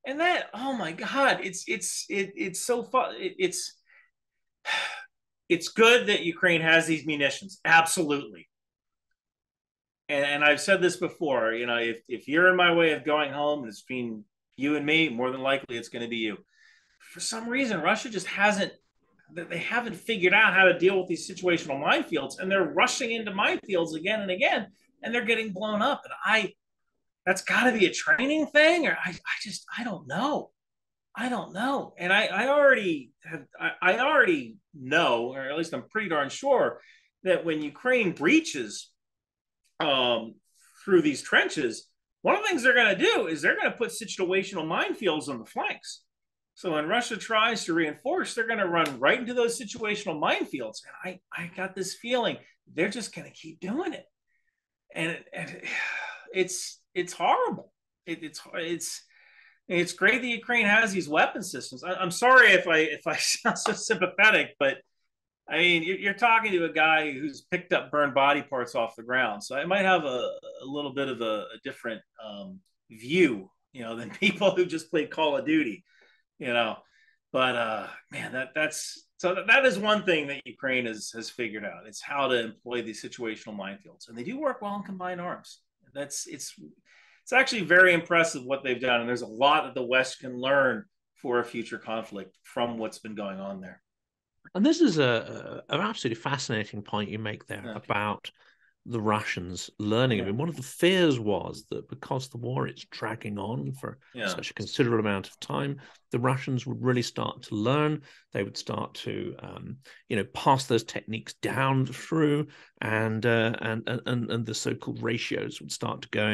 And that, oh my God, it's so fun. It's good that Ukraine has these munitions. Absolutely. And I've said this before, if you're in my way of going home and it's between You and me, more than likely, it's going to be you. For some reason, Russia just hasn't. They haven't figured out how to deal with these situational minefields, and they're rushing into minefields again and again, and they're getting blown up. And that's got to be a training thing, or I don't know. I don't know. And I already know, or at least I'm pretty darn sure, that when Ukraine breaches through these trenches, one of the things they're going to do is they're going to put situational minefields on the flanks. So when Russia tries to reinforce, they're going to run right into those situational minefields. And I got this feeling they're just going to keep doing it. And it's horrible. It's great that Ukraine has these weapon systems. I'm sorry if I sound so sympathetic, but I mean, you're talking to a guy who's picked up burned body parts off the ground, so I might have a little bit of a different view, than people who just played Call of Duty, But man, that is one thing that Ukraine has figured out. It's how to employ these situational minefields, and they do work well in combined arms. It's actually very impressive what they've done, and there's a lot that the West can learn for a future conflict from what's been going on there. And this is an absolutely fascinating point you make there about the Russians learning. I mean, one of the fears was that because the war is dragging on for such a considerable amount of time, the Russians would really start to learn. They would start to, pass those techniques down through, and the so-called ratios would start to go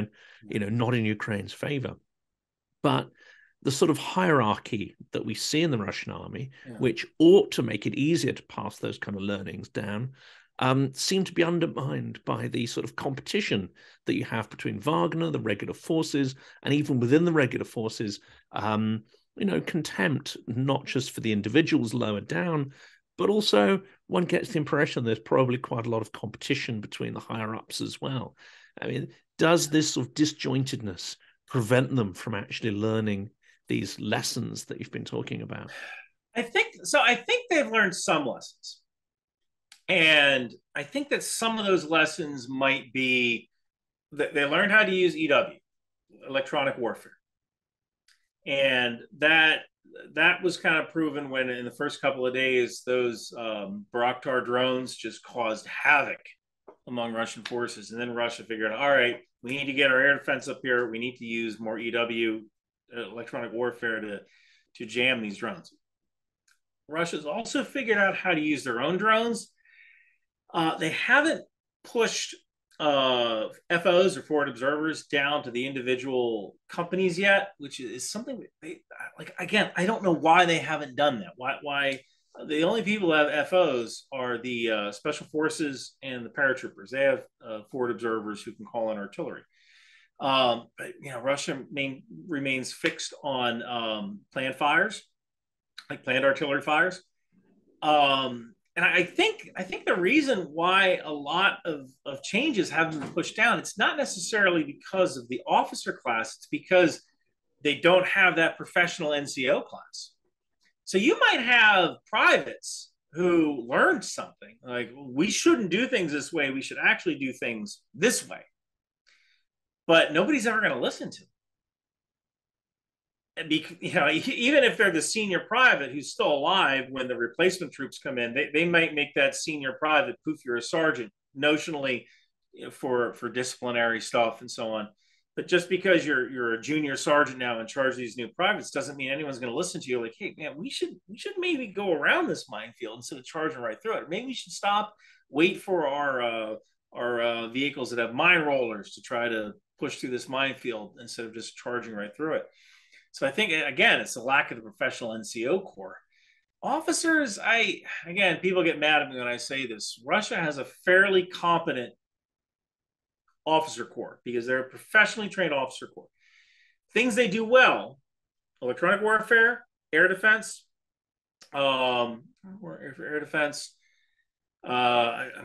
in, not in Ukraine's favor. But the sort of hierarchy that we see in the Russian army, which ought to make it easier to pass those kind of learnings down, seem to be undermined by the sort of competition that you have between Wagner, the regular forces, and even within the regular forces, contempt, not just for the individuals lower down, but also one gets the impression there's probably quite a lot of competition between the higher-ups as well. I mean, does this sort of disjointedness prevent them from actually learning these lessons that you've been talking about? I think so. I think they've learned some lessons. And I think that some of those lessons might be that they learned how to use EW, electronic warfare. And that was kind of proven when in the first couple of days, those Bayraktar drones just caused havoc among Russian forces. And then Russia figured, all right, we need to get our air defense up here. We need to use more EW, electronic warfare, to jam these drones. Russia's also figured out how to use their own drones. They haven't pushed FOs or forward observers down to the individual companies yet, which is something that they like. Again, I don't know why they haven't done that. Why the only people who have FOs are the special forces and the paratroopers. They have forward observers who can call in artillery. But Russia remains fixed on planned fires, like planned artillery fires. And I think the reason why a lot of changes haven't been pushed down, it's not necessarily because of the officer class, it's because they don't have that professional NCO class. So you might have privates who learned something, like we shouldn't do things this way, we should actually do things this way. But nobody's ever going to listen to them. Even if they're the senior private who's still alive when the replacement troops come in, they might make that senior private, poof, you're a sergeant, notionally, for disciplinary stuff and so on. But just because you're a junior sergeant now in charge of these new privates doesn't mean anyone's going to listen to you. Like, hey, man, we should maybe go around this minefield instead of charging right through it. Or maybe we should stop, wait for our vehicles that have mine rollers to try to push through this minefield instead of just charging right through it. So I think, again, it's the lack of the professional NCO corps. Officers, people get mad at me when I say this. Russia has a fairly competent officer corps because they're a professionally trained officer corps. Things they do well: electronic warfare, air defense, I'm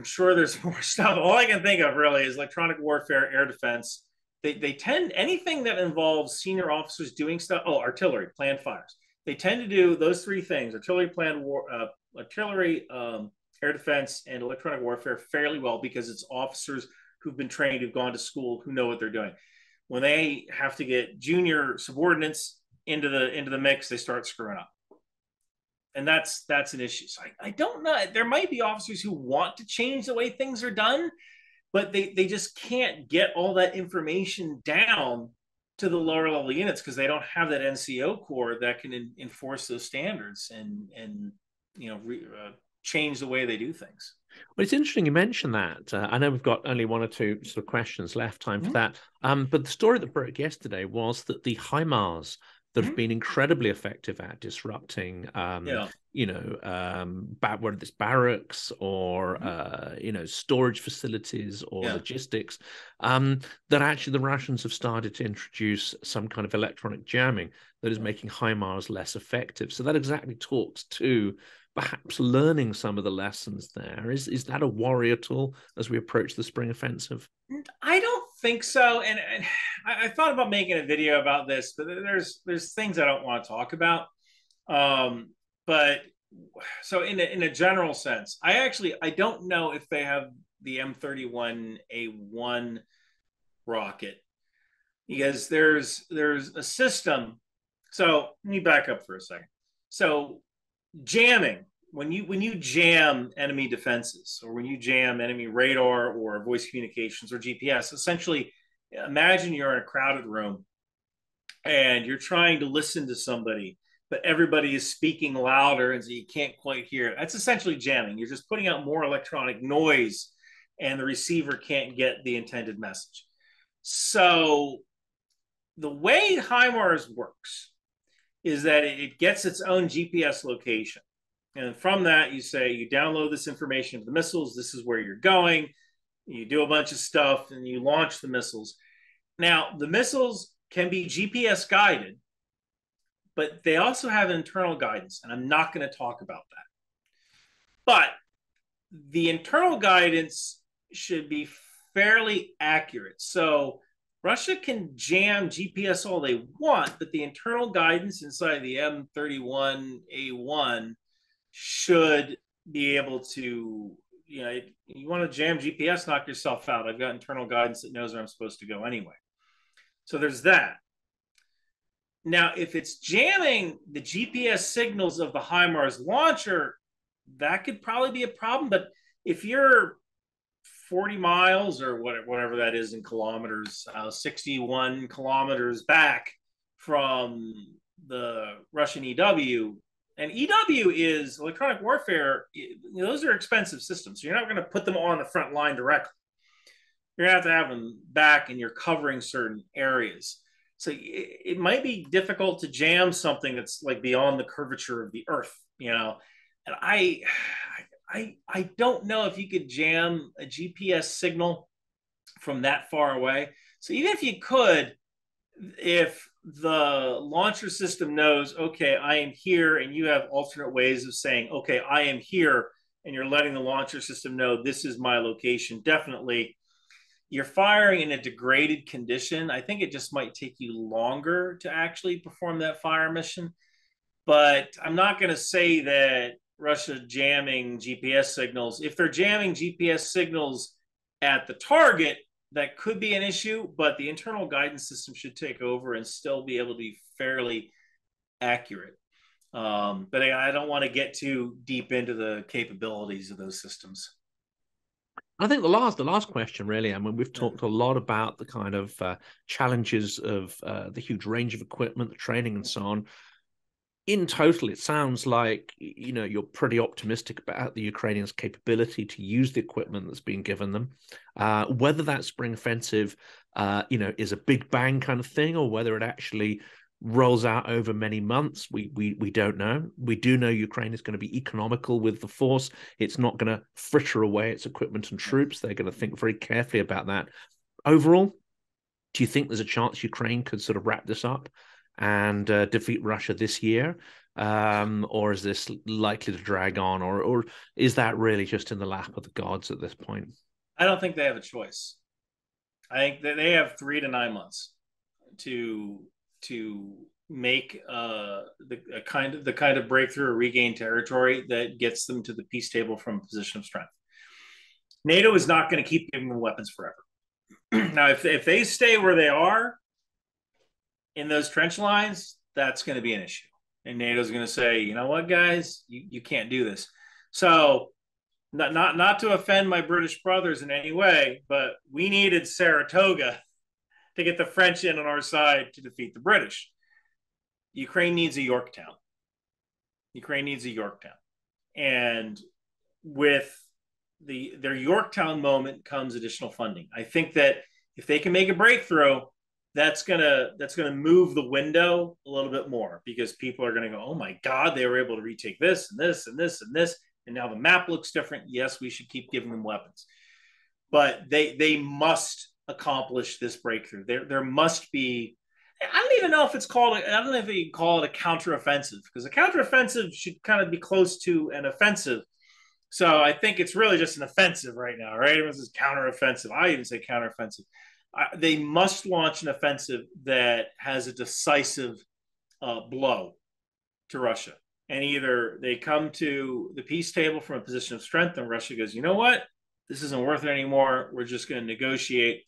sure there's more stuff. All I can think of really is electronic warfare, air defense. They tend, anything that involves senior officers doing stuff. Oh, artillery, planned fires. They tend to do those three things: artillery, air defense, and electronic warfare fairly well because it's officers who've been trained, who've gone to school, who know what they're doing. When they have to get junior subordinates into the mix, they start screwing up. And that's an issue. So I don't know. There might be officers who want to change the way things are done, but they just can't get all that information down to the lower level units because they don't have that NCO core that can enforce those standards and change the way they do things. Well, it's interesting you mentioned that. I know we've got only one or two sort of questions left, time for that. But the story that broke yesterday was that the HIMARS that have been incredibly effective at disrupting, whether it's barracks or, storage facilities or logistics, that actually the Russians have started to introduce some kind of electronic jamming that is making HIMARS less effective. So that exactly talks to perhaps learning some of the lessons there. Is that a worry at all as we approach the spring offensive? I don't think so. And I thought about making a video about this, but there's things I don't want to talk about. But so in a general sense, I don't know if they have the M31A1 rocket, because there's a system. So let me back up for a second. So jamming, when you jam enemy defenses, or when you jam enemy radar or voice communications or GPS, essentially imagine you're in a crowded room and you're trying to listen to somebody, but everybody is speaking louder and so you can't quite hear it. That's essentially jamming. You're just putting out more electronic noise and the receiver can't get the intended message. So the way HIMARS works is that it gets its own GPS location. And from that, you download this information to the missiles. This is where you're going. You do a bunch of stuff and you launch the missiles. Now, the missiles can be GPS guided, but they also have internal guidance. And I'm not going to talk about that. But the internal guidance should be fairly accurate. So Russia can jam GPS all they want, but the internal guidance inside the M31A1 should be able to, you want to jam GPS, knock yourself out. I've got internal guidance that knows where I'm supposed to go anyway. So there's that. Now, if it's jamming the GPS signals of the HIMARS launcher, that could probably be a problem. But if you're 40 miles or whatever that is in kilometers, 61 kilometers back from the Russian EW, and EW is electronic warfare. Those are expensive systems. So you're not going to put them on the front line directly. You're going to have them back and you're covering certain areas. So it might be difficult to jam something that's like beyond the curvature of the earth, and I don't know if you could jam a GPS signal from that far away. So even if you could, if the launcher system knows, okay, I am here, and you have alternate ways of saying, okay, I am here, and you're letting the launcher system know this is my location, definitely you're firing in a degraded condition. I think it just might take you longer to actually perform that fire mission. But I'm not going to say that Russia jamming GPS signals, if they're jamming GPS signals at the target, that could be an issue, but the internal guidance system should take over and still be able to be fairly accurate. But I don't want to get too deep into the capabilities of those systems. I think the last question, really, I mean, we've talked a lot about the kind of challenges of the huge range of equipment, the training and so on. In total, it sounds like, you're pretty optimistic about the Ukrainians' capability to use the equipment that's being given them. Whether that spring offensive, is a big bang kind of thing, or whether it actually rolls out over many months, we don't know. We do know Ukraine is going to be economical with the force. It's not going to fritter away its equipment and troops. They're going to think very carefully about that. Overall, do you think there's a chance Ukraine could sort of wrap this up and defeat Russia this year? Or is this likely to drag on? Or is that really just in the lap of the gods at this point? I don't think they have a choice. I think that they have 3 to 9 months to make the kind of breakthrough or regain territory that gets them to the peace table from a position of strength. NATO is not going to keep giving them weapons forever. Now, if they stay where they are in those trench lines, that's going to be an issue. And NATO's going to say, you know what, guys, you can't do this. So not to offend my British brothers in any way, but we needed Saratoga to get the French in on our side to defeat the British. Ukraine needs a Yorktown. Ukraine needs a Yorktown. And with their Yorktown moment comes additional funding. I think that if they can make a breakthrough, that's gonna move the window a little bit more, because people are gonna go, oh my God, they were able to retake this and this and this and this, and now the map looks different. Yes, we should keep giving them weapons, but they must accomplish this breakthrough. There must be. I don't even know if it's called. I don't know if you can call it a counteroffensive, because a counteroffensive should kind of be close to an offensive. So I think it's really just an offensive right now, right? Everyone says counteroffensive. I even say counteroffensive. They must launch an offensive that has a decisive blow to Russia. And either they come to the peace table from a position of strength, and Russia goes, you know what? This isn't worth it anymore. We're just going to negotiate.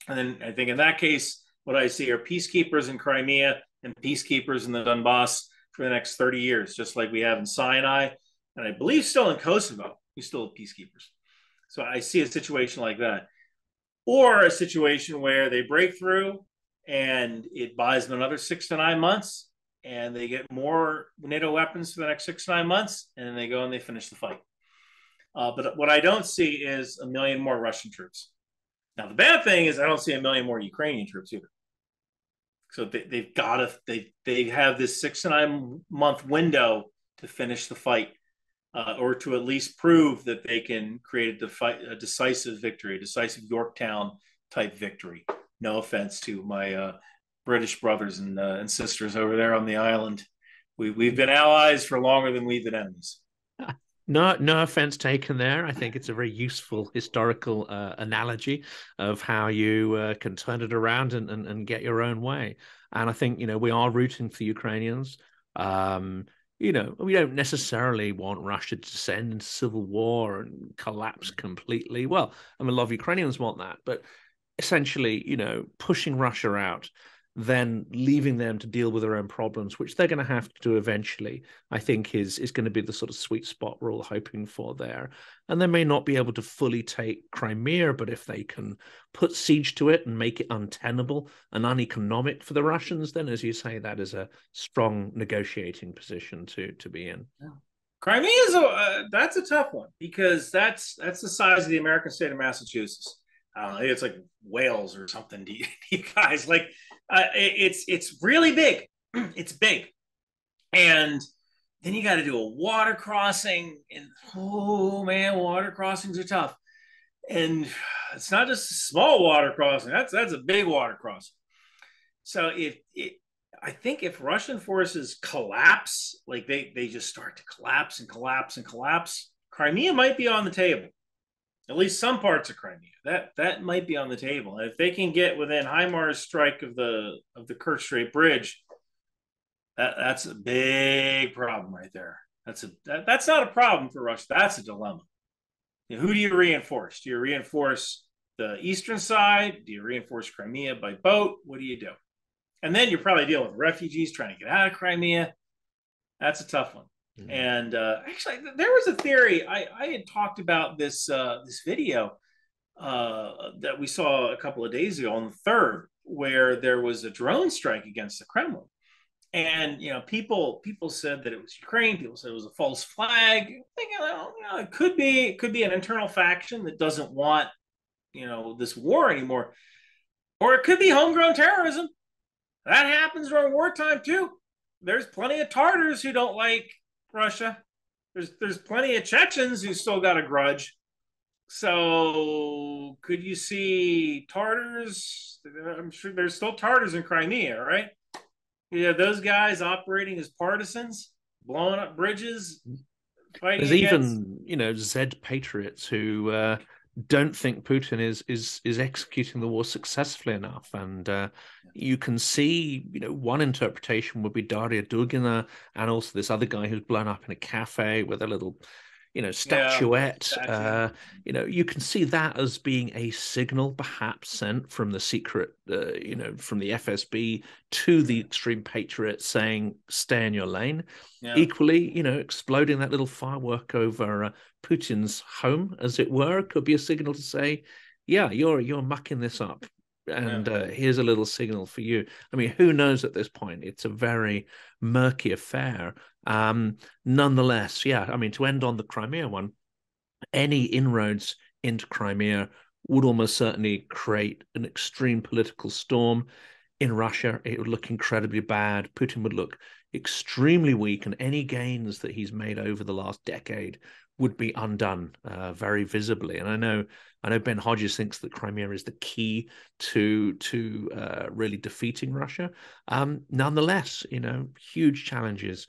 And then I think in that case, what I see are peacekeepers in Crimea and peacekeepers in the Donbass for the next 30 years, just like we have in Sinai. And I believe still in Kosovo, we still have peacekeepers. So I see a situation like that. Or a situation where they break through and it buys them another 6 to 9 months, and they get more NATO weapons for the next 6 to 9 months, and then they go and they finish the fight. But what I don't see is 1 million more Russian troops. Now, the bad thing is I don't see 1 million more Ukrainian troops either. So they've got to, they have this 6 to 9 month window to finish the fight, or to at least prove that they can create a decisive victory, a decisive Yorktown type victory. No offense to my British brothers and sisters over there on the island. We've been allies for longer than we've been enemies. No offense taken there. I think it's a very useful historical analogy of how you can turn it around and get your own way. And I think, we are rooting for the Ukrainians. We don't necessarily want Russia to descend into civil war and collapse completely. Well, a lot of Ukrainians want that, but essentially, pushing Russia out, then leaving them to deal with their own problems, which they're going to have to do eventually, I think is going to be the sort of sweet spot we're all hoping for there. And they may not be able to fully take Crimea, but if they can put siege to it and make it untenable and uneconomic for the Russians, then, as you say, that is a strong negotiating position to be in. Yeah. Crimea is that's a tough one, because that's the size of the American state of Massachusetts. I don't know, it's like Wales or something to you guys. Like, it's really big. It's big. And then you got to do a water crossing. And, oh, man, water crossings are tough. And it's not just a small water crossing. That's a big water crossing. So I think if Russian forces collapse, like they just start to collapse and collapse and collapse, Crimea might be on the table. At least some parts of Crimea. That might be on the table. And if they can get within HIMARS strike of the Kerch Strait Bridge, that's a big problem right there. That's not a problem for Russia. That's a dilemma. Who do you reinforce? Do you reinforce the eastern side? Do you reinforce Crimea by boat? What do you do? And then you're probably dealing with refugees trying to get out of Crimea. That's a tough one. Mm-hmm. And actually, there was a theory. I had talked about this video that we saw a couple of days ago on the 3rd, where there was a drone strike against the Kremlin. And people said that it was Ukraine. People said it was a false flag. Thinking, it could be an internal faction that doesn't want this war anymore, or it could be homegrown terrorism. That happens during wartime too. There's plenty of Tartars who don't like Russia. There's plenty of Chechens who still got a grudge. So could you see Tartars? I'm sure there's still Tartars in Crimea, right? You have those guys operating as partisans, blowing up bridges, fighting. There's even Zed patriots who don't think Putin is executing the war successfully enough, and you can see one interpretation would be Daria Dugina, and also this other guy who's blown up in a cafe with a little Yeah, statuette. statue. You can see that as being a signal perhaps sent from the secret, from the FSB to the extreme patriots saying, stay in your lane. Yeah, Equally, exploding that little firework over Putin's home, as it were, could be a signal to say, yeah, you're mucking this up. yeah, And here's a little signal for you. I mean, who knows at this point? It's a very murky affair. Nonetheless, yeah, I mean, to end on the Crimea one, any inroads into Crimea would almost certainly create an extreme political storm. In Russia, it would look incredibly bad. Putin would look extremely weak, and any gains that he's made over the last decade would be undone very visibly. And I know Ben Hodges thinks that Crimea is the key to really defeating Russia. Nonetheless, huge challenges,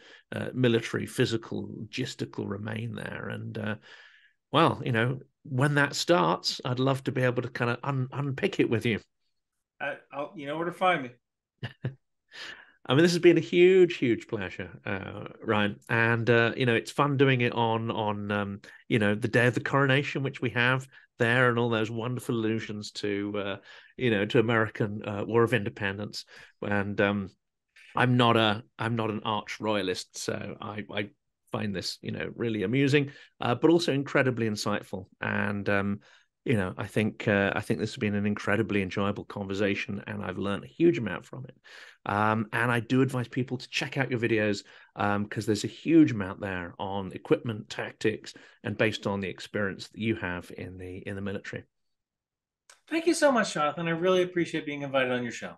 military, physical, logistical, remain there. And well, when that starts, I'd love to be able to kind of unpick it with you. you know where to find me. I mean, this has been a huge, huge pleasure, Ryan. And it's fun doing it on the day of the coronation, which we have there, and all those wonderful allusions to to American War of Independence. And I'm not an arch royalist, so I find this really amusing, but also incredibly insightful. And I think this has been an incredibly enjoyable conversation, and I've learned a huge amount from it. And I do advise people to check out your videos because there's a huge amount there on equipment, tactics, and based on the experience that you have in the military. Thank you so much, Jonathan. I really appreciate being invited on your show.